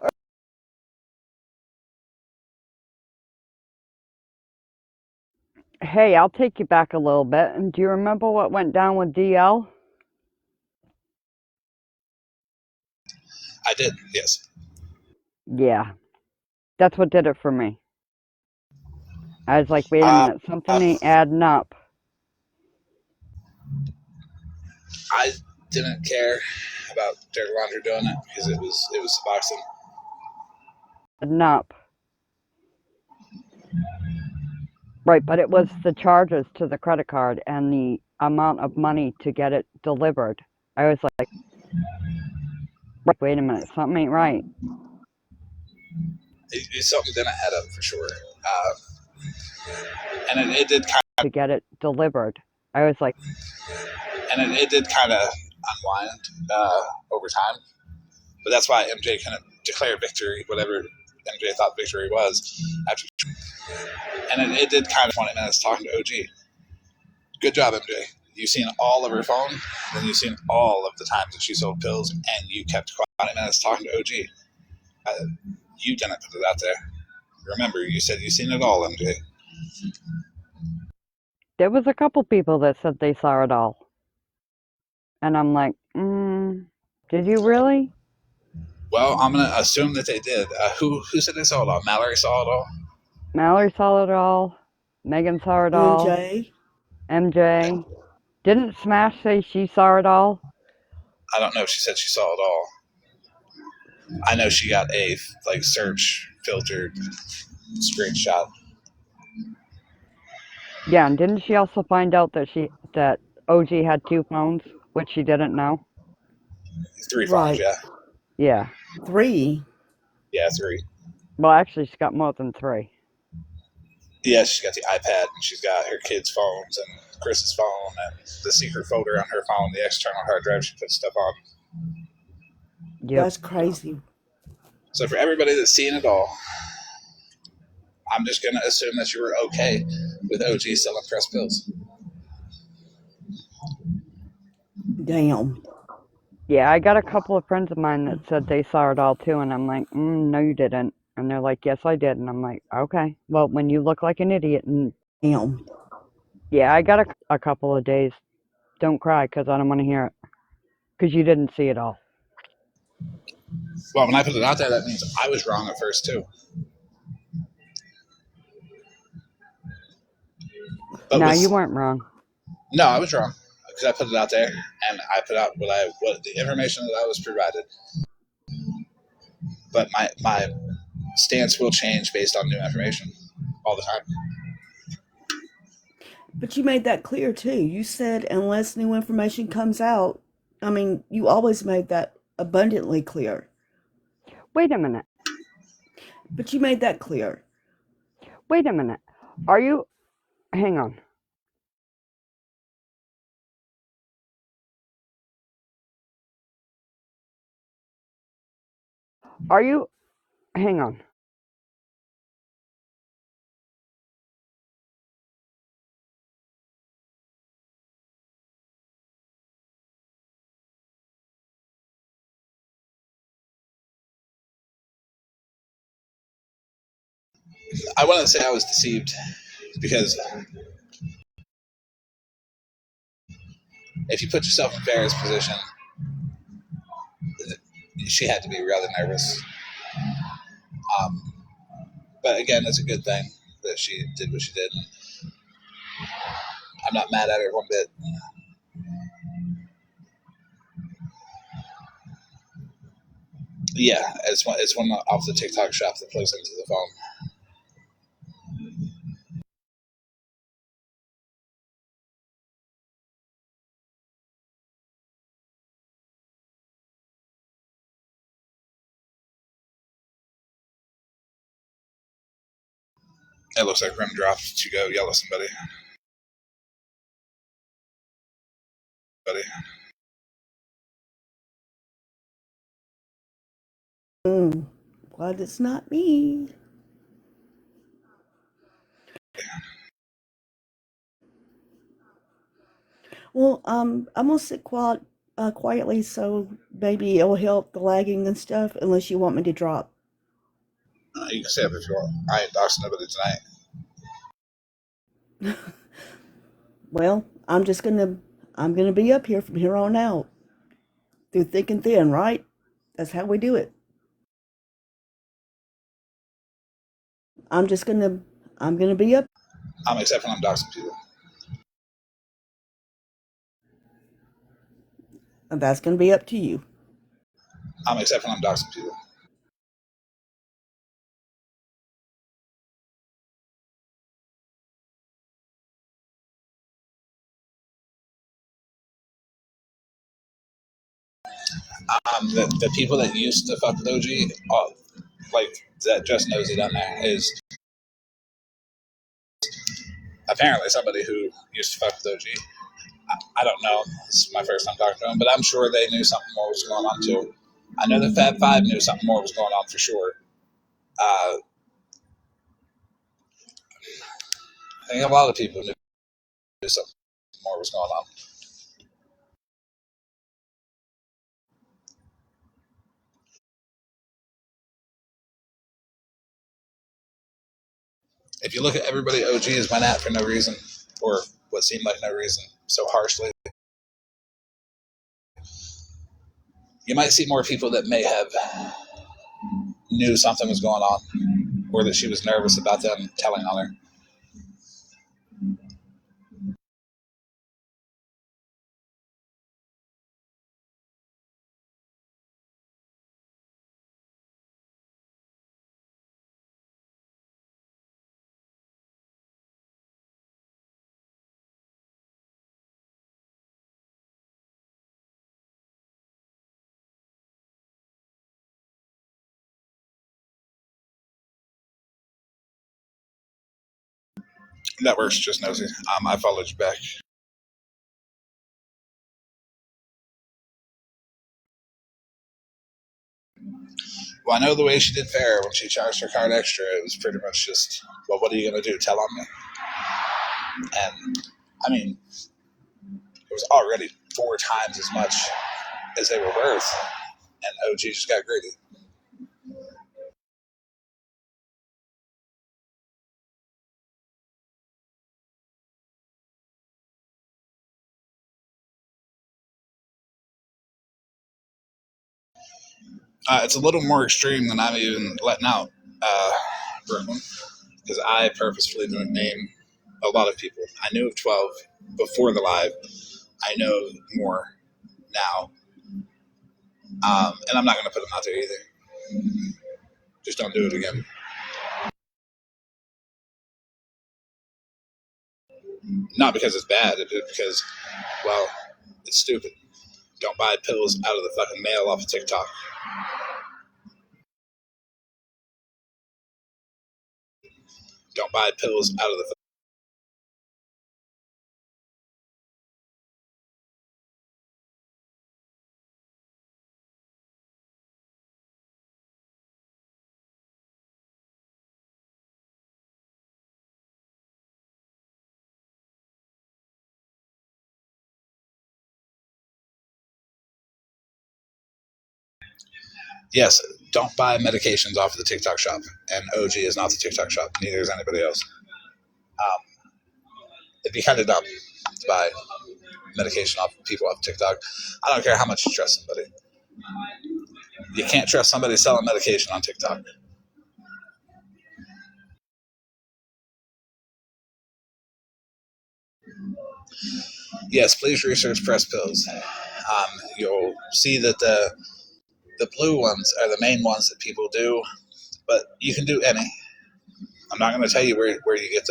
Speaker 4: Hey, I'll take you back a little bit. And do you remember what went down with DL?
Speaker 1: I did, yes.
Speaker 4: Yeah, that's what did it for me. I was like, wait a
Speaker 1: Uh,
Speaker 4: minute, something ain't adding up.
Speaker 1: I didn't care about Derek Laundrie doing it because it was Suboxone.
Speaker 4: Adding up. Right, but it was the charges to the credit card and the amount of money to get it delivered. I was like, wait a minute, something ain't right.
Speaker 1: Something didn't add up for sure. And it did kind
Speaker 4: To get it delivered. I was like,
Speaker 1: it did kind of unwind over time. But that's why MJ kind of declared victory, whatever MJ thought victory was. After, and it did kind of 20 minutes talking to OG. Good job, MJ. You've seen all of her phone, then you've seen all of the times that she sold pills, and you kept 20 minutes talking to OG. You didn't put it out there. Remember, you said you've seen it all, MJ.
Speaker 4: there was a couple people that said they saw it all. And I'm like, did you really?
Speaker 1: Well, I'm gonna assume that they did. Who said they saw it all? Mallory saw it all.
Speaker 4: Mallory saw it all. Megan saw it all.
Speaker 3: MJ.
Speaker 4: MJ. Didn't Smash say she saw it all?
Speaker 1: I don't know if she said she saw it all. I know she got a search filtered screenshot.
Speaker 4: Yeah, and didn't she also find out that OG had 2 phones, which she didn't know?
Speaker 1: 3 phones,
Speaker 3: Right.
Speaker 1: yeah.
Speaker 4: Yeah.
Speaker 3: 3.
Speaker 1: Yeah, 3.
Speaker 4: Well, actually, she's got more than 3.
Speaker 1: Yeah, she's got the iPad, and she's got her kids' phones, and Chris's phone, and the secret folder on her phone, the external hard drive she puts stuff on.
Speaker 4: Yep.
Speaker 3: That's crazy.
Speaker 1: So for everybody that's seen it all, I'm just going to assume that you were okay with OG selling press pills.
Speaker 3: Damn.
Speaker 4: Yeah, I got a couple of friends of mine that said they saw it all too, and I'm like, no, you didn't. And they're like, yes, I did. And I'm like, okay. Well, when you look like an idiot, and
Speaker 3: Damn.
Speaker 4: yeah, I got a couple of days. Don't cry, because I don't want to hear it. Because you didn't see it all.
Speaker 1: Well, when I put it out there, that means I was wrong at first, too. But
Speaker 4: No, you weren't wrong.
Speaker 1: No, I was wrong. Because I put it out there, and I put out what the information that I was provided. But my stance will change based on new information all the time.
Speaker 3: But you made that clear too. You said unless new information comes out, I mean, you always made that abundantly clear.
Speaker 4: Wait a minute.
Speaker 3: But you made that clear.
Speaker 4: Wait a minute. Are you... Hang on. Are you... Hang on.
Speaker 1: I wouldn't say I was deceived because if you put yourself in Farrah's position, she had to be rather nervous. Um, but again, it's a good thing that she did what she did. I'm not mad at her one bit. Yeah, it's one off the TikTok shop that plugs into the phone. It looks like rim drop to go yell at somebody.
Speaker 3: Glad it's not me. Well, I'm gonna sit quietly, so maybe it'll help the lagging and stuff. Unless you want me to drop.
Speaker 1: You can say it if you want. I ain't doxing nobody tonight.
Speaker 3: Well, I'm gonna be up here from here on out through thick and thin, right? That's how we do it. I'm just gonna I'm gonna be up,
Speaker 1: Except when I'm doxing people.
Speaker 3: and that's gonna be up to you.
Speaker 1: Except when I'm doxing people. The people that used to fuck with OG, like that just knows it on there, is apparently somebody who used to fuck with OG. I don't know. This is my first time talking to him, but I'm sure they knew something more was going on too. I know the Fab Five knew something more was going on for sure. I think a lot of people knew something more was going on. If you look at everybody OG has went at for no reason, or what seemed like no reason, so harshly, you might see more people that may have knew something was going on, or that she was nervous about them telling on her. Network's just nosy. I followed you back. Well, I know the way she did fair when she charged her card extra, it was pretty much just, well, what are you going to do? Tell on me? And I mean, it was already 4 times as much as they were worth, and OG just got greedy. It's a little more extreme than I'm even letting out, Brooklyn, because I purposefully didn't name a lot of people. I knew of 12 before the live. I know more now, and I'm not going to put them out there either. Just don't do it again. Not because it's bad, it's because, well, it's stupid. Don't buy pills out of the fucking mail off of TikTok. Don't buy pills out of the. Yes, don't buy medications off of the TikTok shop. And OG is not the TikTok shop. Neither is anybody else. Um, it'd be kind of dumb to buy medication off people off TikTok. I don't care how much you trust somebody. You can't trust somebody selling medication on TikTok. Yes, please research press pills. You'll see that the blue ones are the main ones that people do, but you can do any. I'm not going to tell you where you get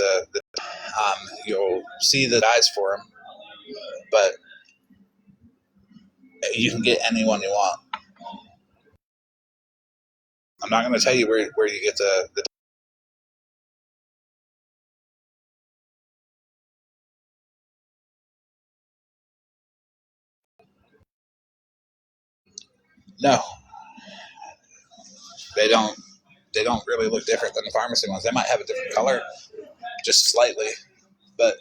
Speaker 1: you'll see the eyes for them, but you can get any one you want. I'm not going to tell you where you get the. No, they don't. They don't really look different than the pharmacy ones. They might have a different color, just slightly, but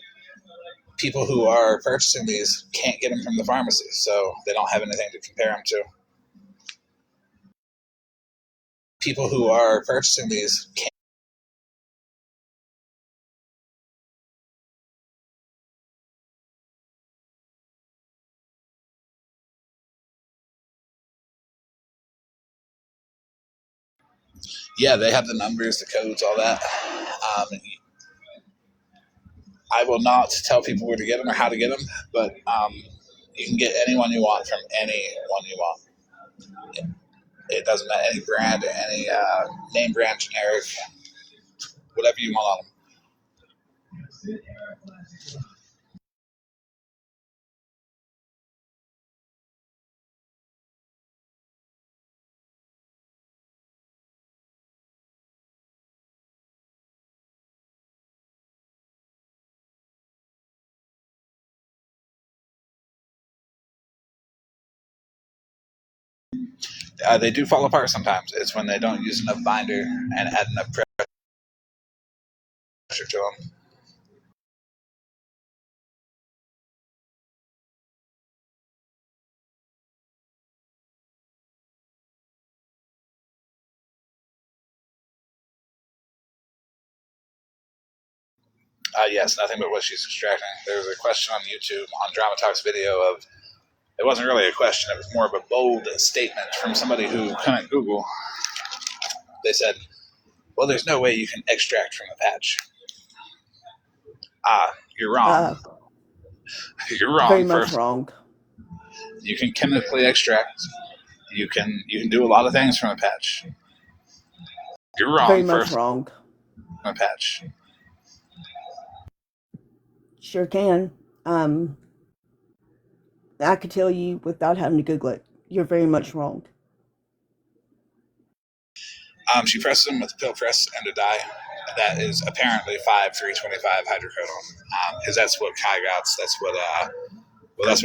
Speaker 1: People who are purchasing these can't get them from the pharmacy, so they don't have anything to compare them to. People who are purchasing these can't. Yeah, they have the numbers, the codes, all that. I will not tell people where to get them or how to get them, but you can get anyone you want from anyone you want. It doesn't matter, any brand, any name brand, generic, whatever you want on them. They do fall apart sometimes. It's when they don't use enough binder and add enough pressure to them. Yes, nothing but what she's extracting. There was a question on YouTube on Drama Talk's video of, it wasn't really a question, it was more of a bold statement from somebody who couldn't Google. They said, well, there's no way you can extract from a patch. You're wrong. You're
Speaker 3: Very
Speaker 1: wrong.
Speaker 3: much
Speaker 1: First,
Speaker 3: wrong.
Speaker 1: you can chemically extract. You can do a lot of things from a patch. You're wrong.
Speaker 3: Very much
Speaker 1: First,
Speaker 3: wrong.
Speaker 1: from a patch.
Speaker 3: Sure can. I could tell you without having to Google it. You're very much wrong.
Speaker 1: She presses them with a pill press and a dye. That is apparently 5-325 hydrocodone, because that's what Kai got. That's what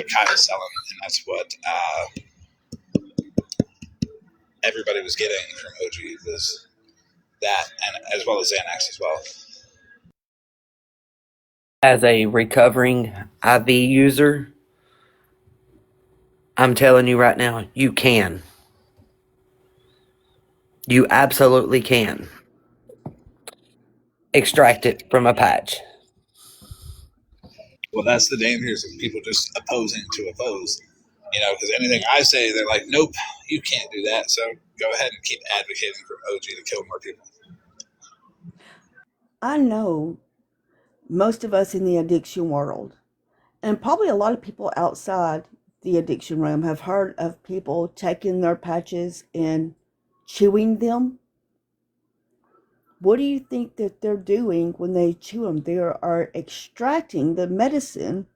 Speaker 1: Kai was selling, and that's what everybody was getting from OG was that, and as well as Xanax as well.
Speaker 2: As a recovering IV user, I'm telling you right now, you can. You absolutely can extract it from a patch.
Speaker 1: Well, that's the dangers of people just opposing to oppose. Because anything I say, they're like, nope, you can't do that. So go ahead and keep advocating for OG to kill more people.
Speaker 3: I know most of us in the addiction world, and probably a lot of people outside the addiction realm, have heard of people taking their patches and chewing them. What do you think that they're doing when they chew them? They are extracting the medicine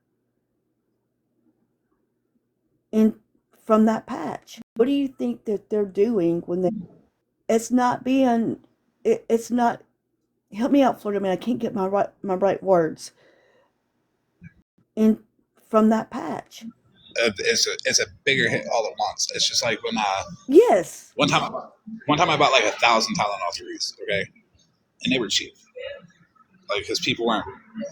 Speaker 3: in from that patch. What do you think that they're doing when they? It's not being. It's not. Help me out, Florida man. I can't get my right words. In from that patch.
Speaker 1: It's a bigger hit all at once. It's just like when
Speaker 3: Yes.
Speaker 1: one time I bought like 1,000 Tylenol threes, okay, and they were cheap, like because people weren't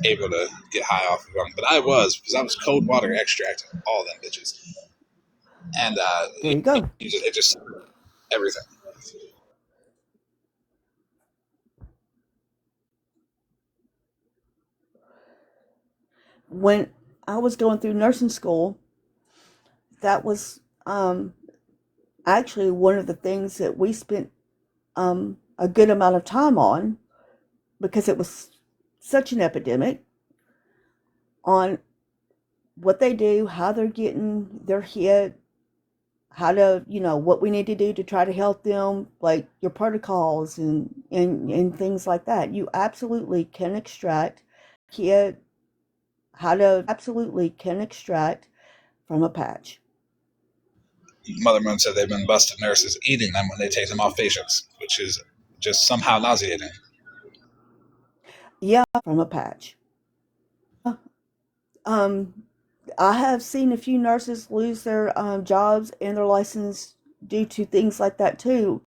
Speaker 1: able to get high off of them, but I was, because I was cold water extracting all them bitches, and
Speaker 3: There you go.
Speaker 1: it just everything.
Speaker 3: When I was going through nursing school, that was actually one of the things that we spent a good amount of time on, because it was such an epidemic, on what they do, how they're getting their hit, how to, what we need to do to try to help them, like your protocols and things like that. You absolutely can extract hit, how to absolutely can extract from a patch.
Speaker 1: Mother Moon said they've been busted nurses eating them when they take them off patients, which is just somehow nauseating.
Speaker 3: Yeah, from a patch. Um, I have seen a few nurses lose their jobs and their license due to things like that too.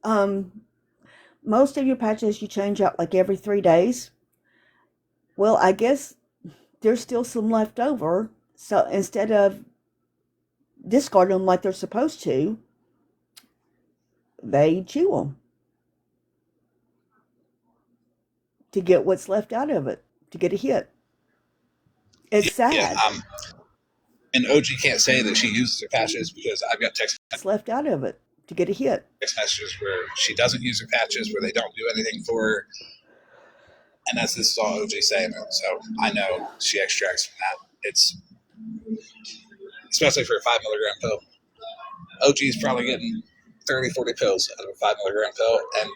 Speaker 3: Um, Most of your patches you change out like every 3 days. Well, I guess there's still some left over. So instead of discarding them like they're supposed to, they chew them to get what's left out of it, to get a hit. It's
Speaker 1: Yeah.
Speaker 3: sad.
Speaker 1: And OG can't say that she uses her patches because I've got text
Speaker 3: It's left out of it to get a hit.
Speaker 1: messages where she doesn't use her patches, where they don't do anything for her. And this is all OG saying it. So I know she extracts from that. It's especially for a 5 milligram pill. OG's probably getting 30, 40 pills out of a 5 milligram pill. And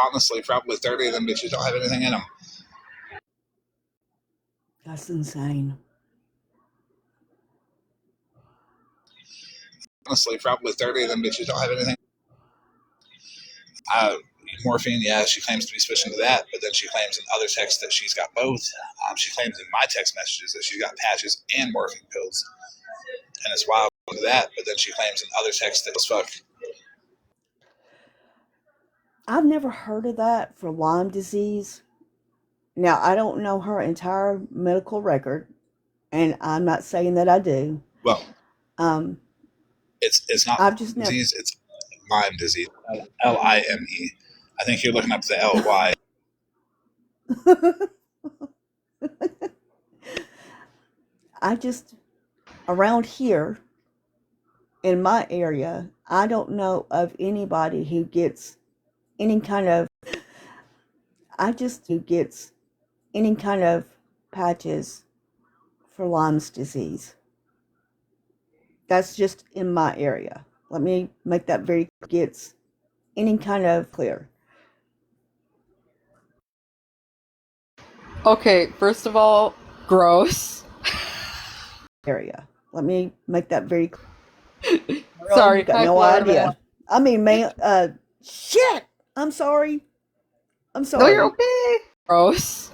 Speaker 1: honestly, probably 30 of them bitches don't have anything in them.
Speaker 3: That's insane.
Speaker 1: Honestly, probably 30 of them bitches don't have anything. Morphine, yeah, she claims to be switching to that, but then she claims in other texts that she's got both. She claims in my text messages that she's got patches and morphine pills. And it's wild to that, but then she claims in other texts that it's fuck.
Speaker 3: I've never heard of that for Lyme disease. Now, I don't know her entire medical record, and I'm not saying that I do.
Speaker 1: Well,
Speaker 3: Um,
Speaker 1: it's not
Speaker 3: I've just never.
Speaker 1: disease, it's Lyme disease. Lime. I think you're looking up the LY.
Speaker 3: I just, around here in my area, I don't know of anybody who gets any kind of, who gets any kind of patches for Lyme's disease. That's just in my area. Let me make that very gets any kind of clear.
Speaker 4: Okay, first of all, gross.
Speaker 3: Area. Let me make that very clear.
Speaker 4: Sorry,
Speaker 3: You got
Speaker 4: hi,
Speaker 3: no
Speaker 4: Florida
Speaker 3: idea.
Speaker 4: man.
Speaker 3: I mean, man, shit! I'm sorry. I'm
Speaker 4: No, you're
Speaker 3: sorry.
Speaker 4: okay. Gross.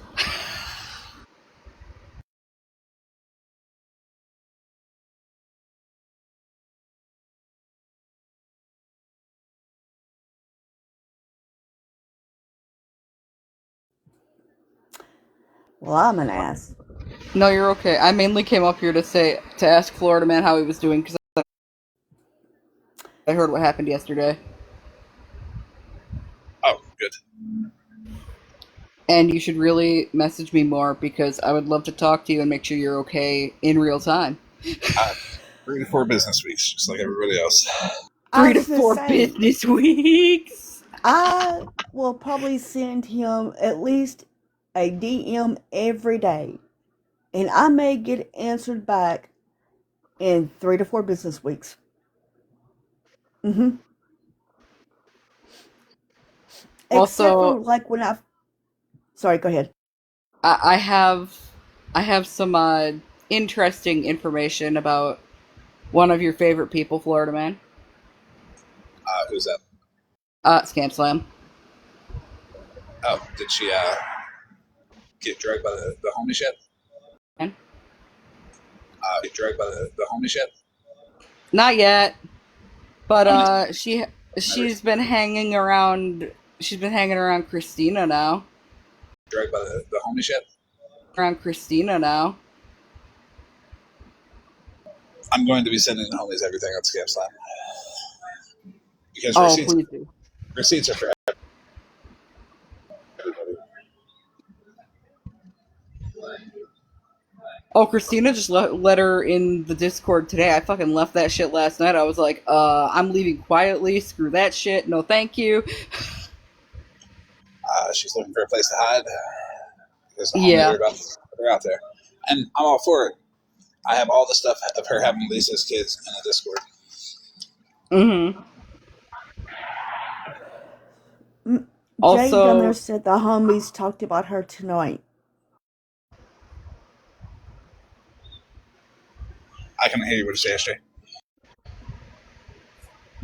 Speaker 3: Well, I'm an ass.
Speaker 4: No, you're okay. I mainly came up here to ask Florida man how he was doing because I heard what happened yesterday.
Speaker 1: Oh, good.
Speaker 4: And you should really message me more because I would love to talk to you and make sure you're okay in real time.
Speaker 1: 3 to 4 business weeks, just like everybody else.
Speaker 3: I
Speaker 4: 3 to
Speaker 3: was gonna
Speaker 4: 4
Speaker 3: say,
Speaker 4: business weeks.
Speaker 3: I will probably send him at least a DM every day, and I may get answered back in 3 to 4 business weeks. Mm-hmm. Except for
Speaker 4: Also,
Speaker 3: like when I. Sorry, go ahead.
Speaker 4: I have some interesting information about one of your favorite people, Florida man.
Speaker 1: Who's that?
Speaker 4: Scam Slam.
Speaker 1: Oh, did she get drugged by the homies yet?
Speaker 4: And
Speaker 1: Get drugged by the homies yet?
Speaker 4: not yet, but
Speaker 1: Homies.
Speaker 4: she's been hanging around. She's been hanging around Christina now.
Speaker 1: Drugged by the homies yet?
Speaker 4: Around Christina now.
Speaker 1: I'm going to be sending the homies everything on Scam Slam. Because
Speaker 4: Oh, please do.
Speaker 1: receipts are for everybody.
Speaker 4: Oh, Christina just let her in the Discord today. I fucking left that shit last night. I was like, I'm leaving quietly. Screw that shit. No, thank you.
Speaker 1: She's looking for a place to hide because the homies
Speaker 4: Yeah.
Speaker 1: are about to put her out there. And I'm all for it. I have all the stuff of her having Lisa's kids in the Discord.
Speaker 4: Mm-hmm.
Speaker 3: Jade down there
Speaker 4: Also,
Speaker 3: said the homies talked about her tonight.
Speaker 1: I can hear you what you say, SJ.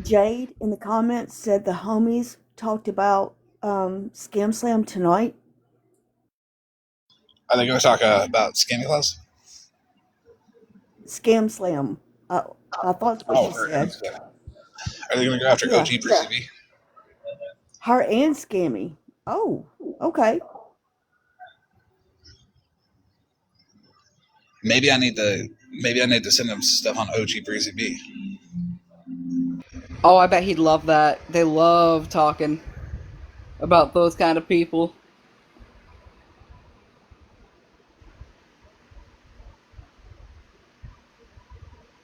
Speaker 3: Jade in the comments said the homies talked about Scam Slam tonight.
Speaker 1: Are they going to talk about Scammy Claus?
Speaker 3: Scam Slam. I thought that's what she
Speaker 1: Her
Speaker 3: said.
Speaker 1: and Scammy. Are they going to go after
Speaker 3: Yeah,
Speaker 1: OG for TV?
Speaker 3: her and Scammy. Oh, okay.
Speaker 1: Maybe I need to send him stuff on OG Breezy B.
Speaker 5: Oh, I bet he'd love that. They love talking about those kind of people.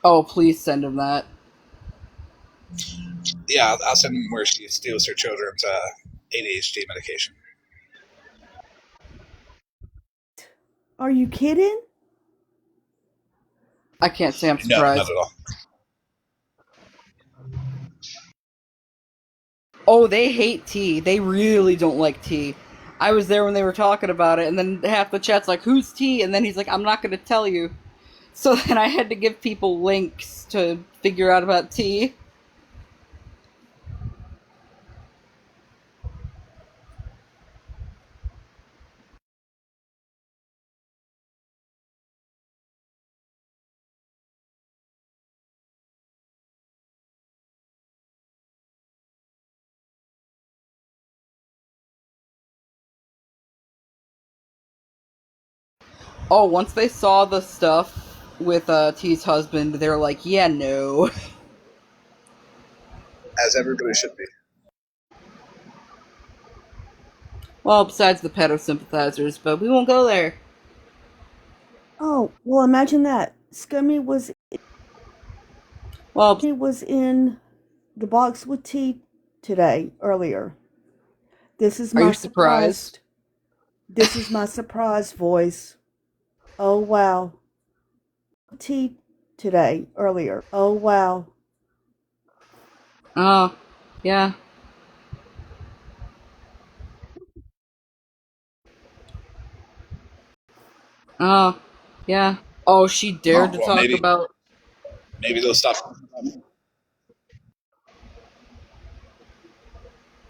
Speaker 5: Oh, please send him that.
Speaker 1: Yeah, I'll send him where she steals her children's ADHD medication.
Speaker 3: Are you kidding?
Speaker 5: I can't say I'm
Speaker 1: No, not
Speaker 5: surprised.
Speaker 1: at all.
Speaker 5: Oh, they hate tea. They really don't like tea. I was there when they were talking about it, and then half the chat's like, "Who's tea?" And then he's like, "I'm not going to tell you." So then I had to give people links to figure out about tea. Oh, once they saw the stuff with T's husband, they're like, "Yeah, no."
Speaker 1: As everybody should be.
Speaker 5: Well, besides the pedo sympathizers, but we won't go there.
Speaker 3: Oh, well, imagine that. Scummy
Speaker 5: Well,
Speaker 3: was in the box with T today, earlier. This is
Speaker 5: are
Speaker 3: my
Speaker 5: you surprised?
Speaker 3: surprise. This is my surprise voice. Oh, wow. T today, earlier. Oh, wow.
Speaker 5: Oh, yeah. Oh, yeah. Oh, she dared
Speaker 1: Oh
Speaker 5: to
Speaker 1: well,
Speaker 5: talk about
Speaker 1: maybe they'll stop.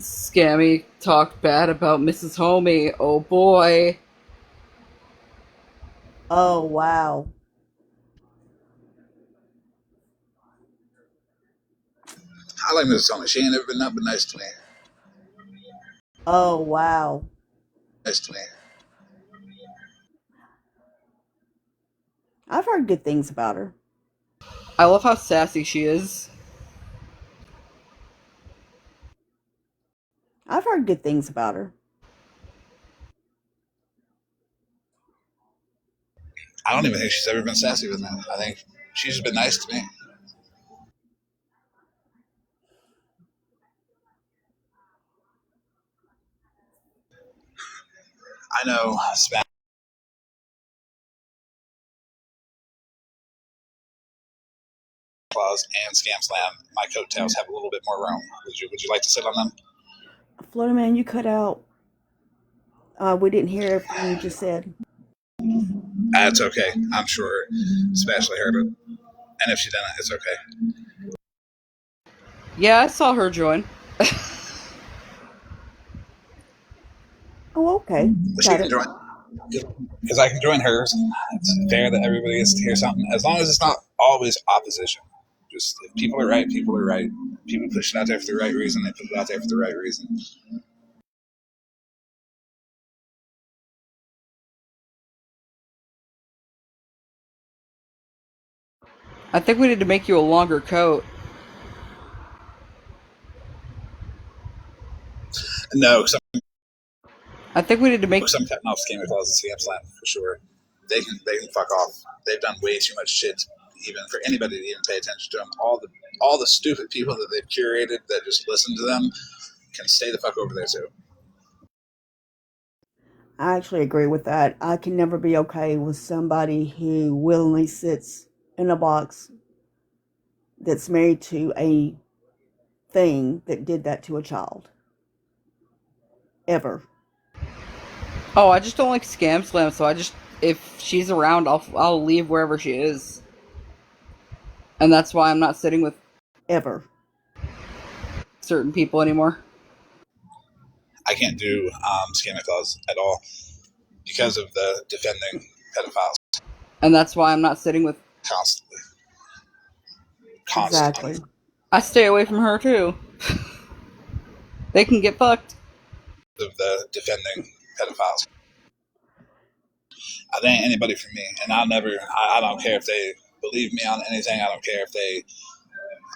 Speaker 5: Scammy talked bad about Mrs. Homie. Oh boy.
Speaker 3: Oh, wow.
Speaker 1: I like Mrs. Tony. She ain't ever been nothing but nice to me.
Speaker 3: Oh, wow.
Speaker 1: Nice to me.
Speaker 3: I've heard good things about her.
Speaker 5: I love how sassy she is.
Speaker 3: I've heard good things about her.
Speaker 1: I don't even think she's ever been sassy with me. I think she's just been nice to me. I know Smash Claus and Scam Slam, my coattails have a little bit more room. Would you like to sit on them?
Speaker 3: Florida Man, you cut out. We didn't hear everything you just said.
Speaker 1: That's okay. I'm sure Spashly heard it. And if she didn't, it's okay.
Speaker 5: Yeah, I saw her join.
Speaker 3: Oh, okay.
Speaker 1: But she
Speaker 3: Got
Speaker 1: can
Speaker 3: it.
Speaker 1: join. Because I can join hers. It's fair that everybody gets to hear something, as long as it's not always opposition. Just if people are right, people are right. People push it out there for the right reason. They put it out there for the right reason.
Speaker 5: I think we need to make you a longer coat.
Speaker 1: No, because
Speaker 5: I think we need to make.
Speaker 1: I'm cutting off Scammer Claus and Scam Slam for sure. They can fuck off. They've done way too much shit, even for anybody to even pay attention to them. All the stupid people that they've curated that just listen to them can stay the fuck over there too.
Speaker 3: I actually agree with that. I can never be okay with somebody who willingly sits in a box that's married to a thing that did that to a child. Ever.
Speaker 5: Oh, I just don't like Scam Slam, so I just if she's around, I'll leave wherever she is, and that's why I'm not sitting with
Speaker 3: Ever.
Speaker 5: certain people anymore.
Speaker 1: I can't do Scammer Claus at all because of the defending pedophiles
Speaker 5: And that's why I'm not sitting with.
Speaker 1: constantly. Constantly.
Speaker 3: Exactly.
Speaker 5: I stay away from her too. They can get fucked.
Speaker 1: Of the defending pedophiles. They ain't anybody for me, and I'll never. I don't care if they believe me on anything. I don't care if they.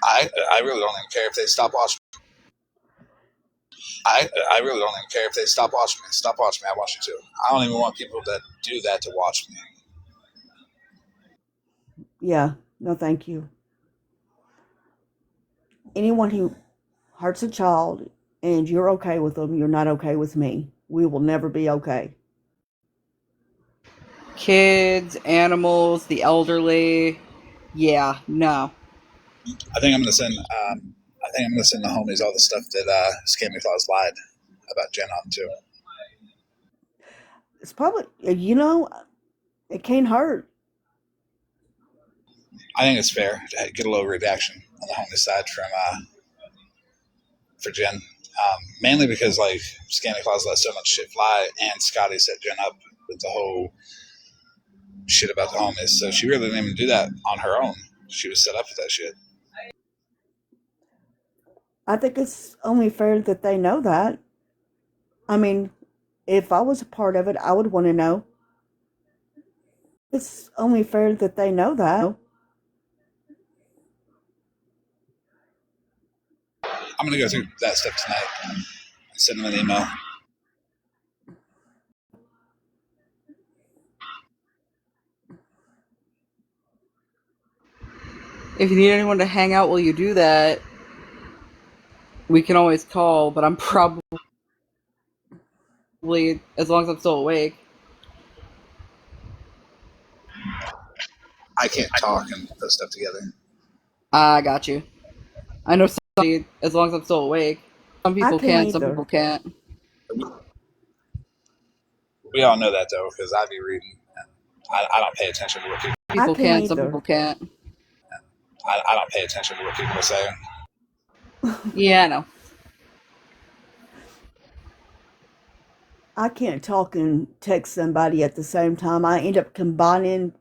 Speaker 1: I really don't even care if they stop watching. I really don't even care if they stop watching me. Stop watching me. I want you to. I don't even want people that do that to watch me.
Speaker 3: Yeah, no, thank you. Anyone who hurts a child and you're okay with them, you're not okay with me. We will never be okay.
Speaker 5: Kids, animals, the elderly. Yeah, no.
Speaker 1: I think I'm gonna send. I think I'm gonna send the homies all the stuff that Scammy Claus lied about Jen on too.
Speaker 3: It's probably, it can't hurt.
Speaker 1: I think it's fair to get a little reaction on the homie side from for Jen. Mainly because like Scammy Claus let so much shit fly, and Scotty set Jen up with the whole shit about the homies. So she really didn't even do that on her own. She was set up with that shit.
Speaker 3: I think it's only fair that they know that. I mean, if I was a part of it, I would want to know. It's only fair that they know that.
Speaker 1: I'm gonna go through that stuff tonight and send them an email.
Speaker 5: If you need anyone to hang out while you do that, we can always call, but I'm probably, as long as I'm still awake.
Speaker 1: I can't talk and put stuff together.
Speaker 5: I got you. I know somebody, as long as I'm still awake. Some
Speaker 3: I
Speaker 5: people
Speaker 3: can't
Speaker 5: can, some
Speaker 3: either.
Speaker 5: people can't.
Speaker 1: We all know that though, because I be reading. And I don't pay attention to what people.
Speaker 3: I
Speaker 5: People
Speaker 3: can't
Speaker 5: can, some
Speaker 3: either.
Speaker 5: people can't.
Speaker 1: I don't pay attention to what people are saying.
Speaker 5: Yeah, I know.
Speaker 3: I can't talk and text somebody at the same time. I end up combining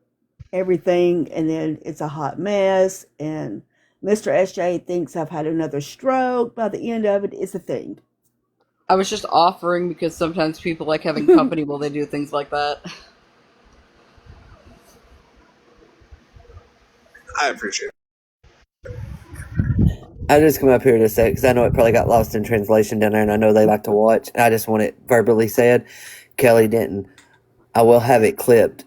Speaker 3: everything, and then it's a hot mess. And Mr. SJ thinks I've had another stroke. By the end of it, it's a thing.
Speaker 5: I was just offering because sometimes people like having company while they do things like that.
Speaker 1: I appreciate it.
Speaker 2: I just come up here to say, because I know it probably got lost in translation down there, and I know they like to watch. I just want it verbally said. Kelly Denton, I will have it clipped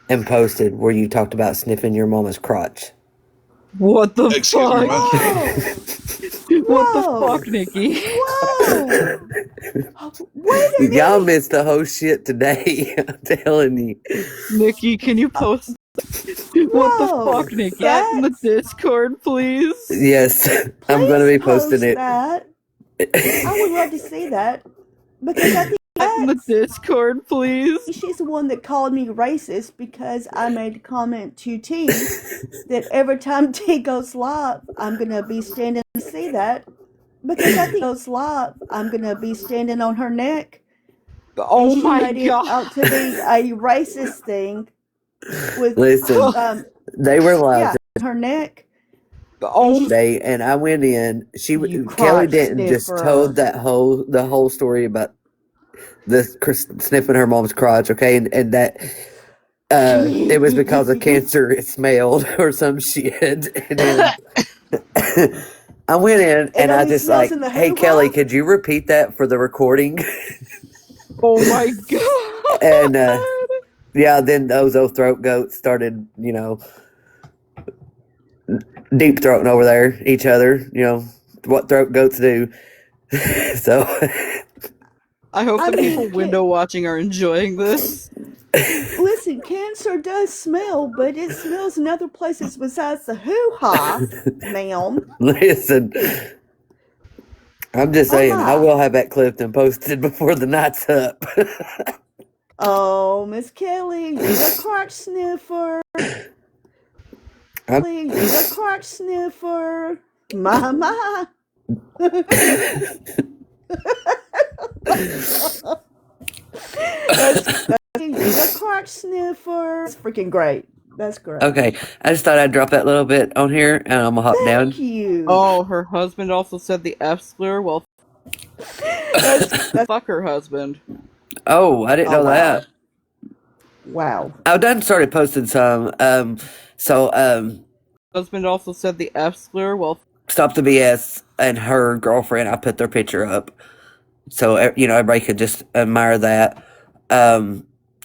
Speaker 2: and posted where you talked about sniffing your mama's crotch.
Speaker 5: What the
Speaker 1: Excuse me,
Speaker 5: fuck?
Speaker 1: what?
Speaker 5: What the
Speaker 3: Whoa!
Speaker 5: fuck, Nikki?
Speaker 3: Whoa! Wait a
Speaker 2: Y'all
Speaker 3: minute!
Speaker 2: missed the whole shit today. I'm telling you.
Speaker 5: Nikki, can you post? What the
Speaker 3: Whoa!
Speaker 5: fuck, Nikki? That in the Discord, please.
Speaker 2: Yes, I'm going to
Speaker 3: Please
Speaker 2: be posting
Speaker 3: post
Speaker 2: it.
Speaker 3: that. I would love to see that because I think
Speaker 5: That in the Discord, please.
Speaker 3: she's the one that called me racist because I made a comment to T that every time T goes live, I'm gonna be standing to see that because I think goes live, I'm gonna be standing on her neck.
Speaker 5: Oh
Speaker 3: And she
Speaker 5: my
Speaker 3: made it
Speaker 5: god.
Speaker 3: out to be a racist thing with
Speaker 2: Listen, they were live
Speaker 3: her neck.
Speaker 5: Oh,
Speaker 2: today, and I went in.
Speaker 3: You
Speaker 2: Kelly
Speaker 3: crotch
Speaker 2: Denton just told
Speaker 3: sniffer.
Speaker 2: the whole story about the sniffing her mom's crotch. Okay, and that it was because of cancer it smelled or some shit. And then I went in
Speaker 3: It
Speaker 2: and I
Speaker 3: only
Speaker 2: just
Speaker 3: smells
Speaker 2: like,
Speaker 3: in the
Speaker 2: hey
Speaker 3: hoo
Speaker 2: Kelly,
Speaker 3: ha.
Speaker 2: could you repeat that for the recording?
Speaker 5: oh my god.
Speaker 2: And yeah, then those old throat goats started, deep throating over there each other. What throat goats do. So
Speaker 5: I hope
Speaker 3: I
Speaker 5: the
Speaker 3: mean,
Speaker 5: people window watching are enjoying this.
Speaker 3: listen, cancer does smell, but it smells in other places besides the hoo ha, ma'am.
Speaker 2: listen, I'm just
Speaker 3: Oh
Speaker 2: saying, I
Speaker 3: my.
Speaker 2: will have that clipped and posted before the night's up.
Speaker 3: Oh, Miss Kelly, you're the crotch sniffer.
Speaker 2: I'm-
Speaker 3: You're the crotch sniffer. My. That's you're the crotch sniffer. That's freaking great. That's great.
Speaker 2: Okay, I just thought I'd drop that little bit on here, and I'm gonna hop down.
Speaker 3: Thank you.
Speaker 5: Oh, her husband also said the F slur. Well,
Speaker 3: That's
Speaker 5: fuck her husband.
Speaker 2: Oh, I didn't
Speaker 3: oh
Speaker 2: know
Speaker 3: wow.
Speaker 2: that.
Speaker 3: Wow.
Speaker 2: I've done started posting some.
Speaker 5: Husband also said the F slur. Well,
Speaker 2: Stop the BS and her girlfriend. I put their picture up, so everybody could just admire that.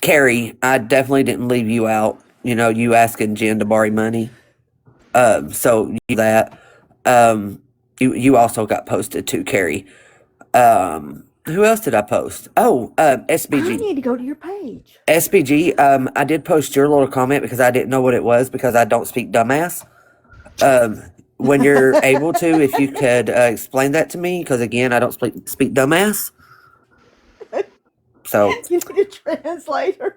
Speaker 2: Carrie, I definitely didn't leave you out. You asking Jen to borrow money. So that. You also got posted too, Carrie. Who else did I post? Oh,
Speaker 3: I
Speaker 2: SBG.
Speaker 3: need to go to your page.
Speaker 2: SBG, I did post your little comment because I didn't know what it was because I don't speak dumbass. When you're able to, if you could explain that to me, because again, I don't speak dumbass. So
Speaker 3: You need a translator.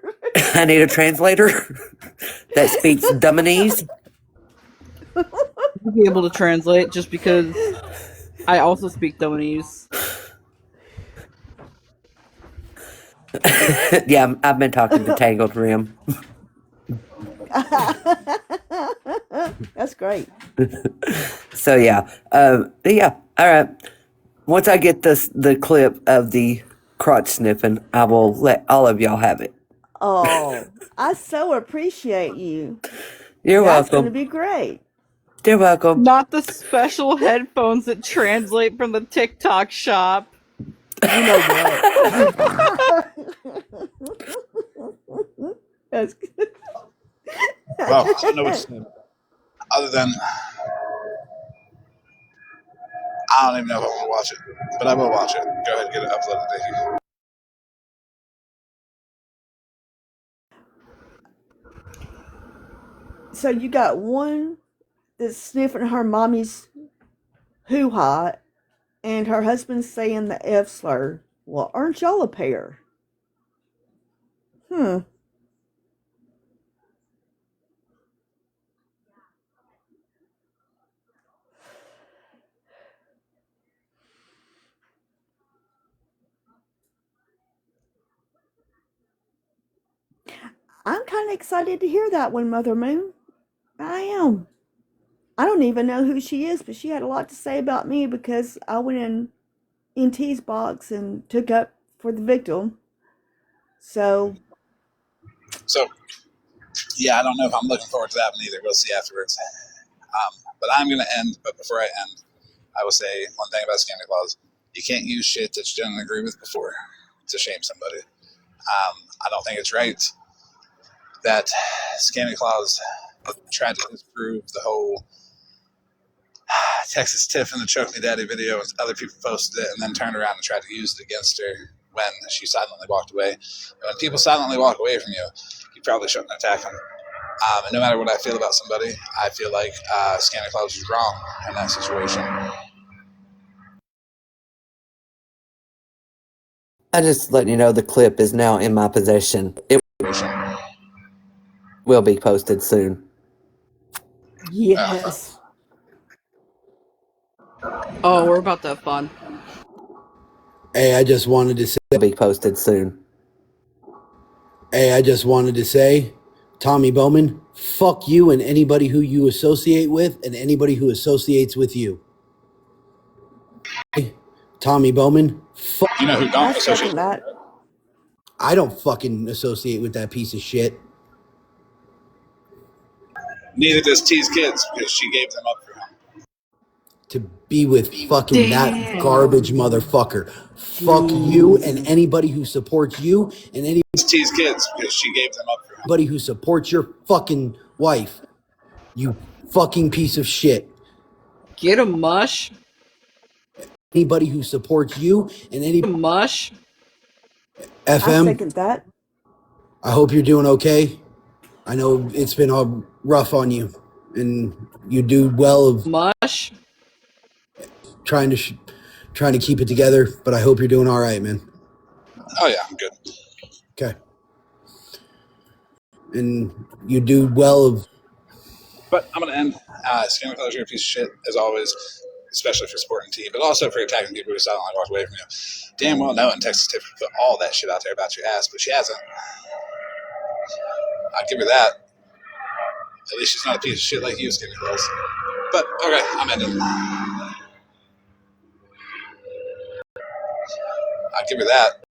Speaker 2: I need a translator that speaks dumbanese.
Speaker 5: I'll be able to translate just because I also speak Dominese.
Speaker 2: Yeah, I've been talking to Tangled Rim.
Speaker 3: That's great.
Speaker 2: So yeah, yeah. All right. Once I get the clip of the crotch sniffing, I will let all of y'all have it.
Speaker 3: Oh, I so appreciate you.
Speaker 2: You're
Speaker 3: That's going to
Speaker 2: welcome.
Speaker 3: be great.
Speaker 2: You're welcome.
Speaker 5: Not the special headphones that translate from the TikTok shop.
Speaker 3: You know what? That's good.
Speaker 1: Well, I don't know what to say. Other than, I don't even know if I want to watch it, but I will watch it. Go ahead and get it uploaded, Dickie.
Speaker 3: So you got one that's sniffing her mommy's hoo ha, and her husband's saying the F slur. Well, aren't y'all a pair? Hmm. I'm kind of excited to hear that one, Mother Moon. I am. I don't even know who she is, but she had a lot to say about me because I went in T's box and took up for the victim. So,
Speaker 1: Yeah, I don't know if I'm looking forward to that one either. We'll see afterwards. But I'm going to end. But before I end, I will say one thing about Santa Claus. You can't use shit that you didn't agree with before to shame somebody. I don't think it's right that Santa Claus tried to disprove the whole Texas Tiff and the Choke Me Daddy video, and other people posted it, and then turned around and tried to use it against her when she silently walked away. And when people silently walk away from you, you probably shouldn't attack them. And no matter what I feel about somebody, I feel like Santa Claus was wrong in that situation.
Speaker 2: I just letting you know the clip is now in my possession. It will be posted soon.
Speaker 3: yes.
Speaker 5: Oh, we're about to have fun.
Speaker 6: Hey, I just wanted to say.
Speaker 2: It will be posted soon.
Speaker 6: Hey, I just wanted to say, Tommy Bowman, fuck you and anybody who you associate with and anybody who associates with you. Hey, Tommy Bowman, fuck.
Speaker 1: You know who
Speaker 3: I
Speaker 1: don't associate?
Speaker 3: second that.
Speaker 6: I don't fucking associate with that piece of shit.
Speaker 1: Neither does T's kids because she gave them up for him.
Speaker 6: To be with fucking that
Speaker 5: Damn.
Speaker 6: garbage motherfucker.
Speaker 3: Jeez.
Speaker 6: Fuck you and anybody who supports you and
Speaker 1: T's kids because she gave them up for him.
Speaker 6: anybody who supports your fucking wife. You fucking piece of shit.
Speaker 5: Get a mush.
Speaker 6: Anybody who supports you and any
Speaker 5: Mush.
Speaker 3: I
Speaker 6: FM,
Speaker 3: second that.
Speaker 6: I hope you're doing okay. I know it's been all rough on you, and you do well of
Speaker 5: Mush.
Speaker 6: trying to keep it together. But I hope you're doing all right, man.
Speaker 1: Oh yeah, I'm good.
Speaker 6: Okay, and you do well of.
Speaker 1: But I'm going to end. Santa Claus, you're a piece of shit, as always, especially for supporting T, but also for attacking people who silently walked away from you. Damn well knowing Texas Tiff put all that shit out there about your ass, but she hasn't. I'll give her that. At least she's not a piece of shit like you, Santa Claus. But, okay, I'm ending. I'll give her that.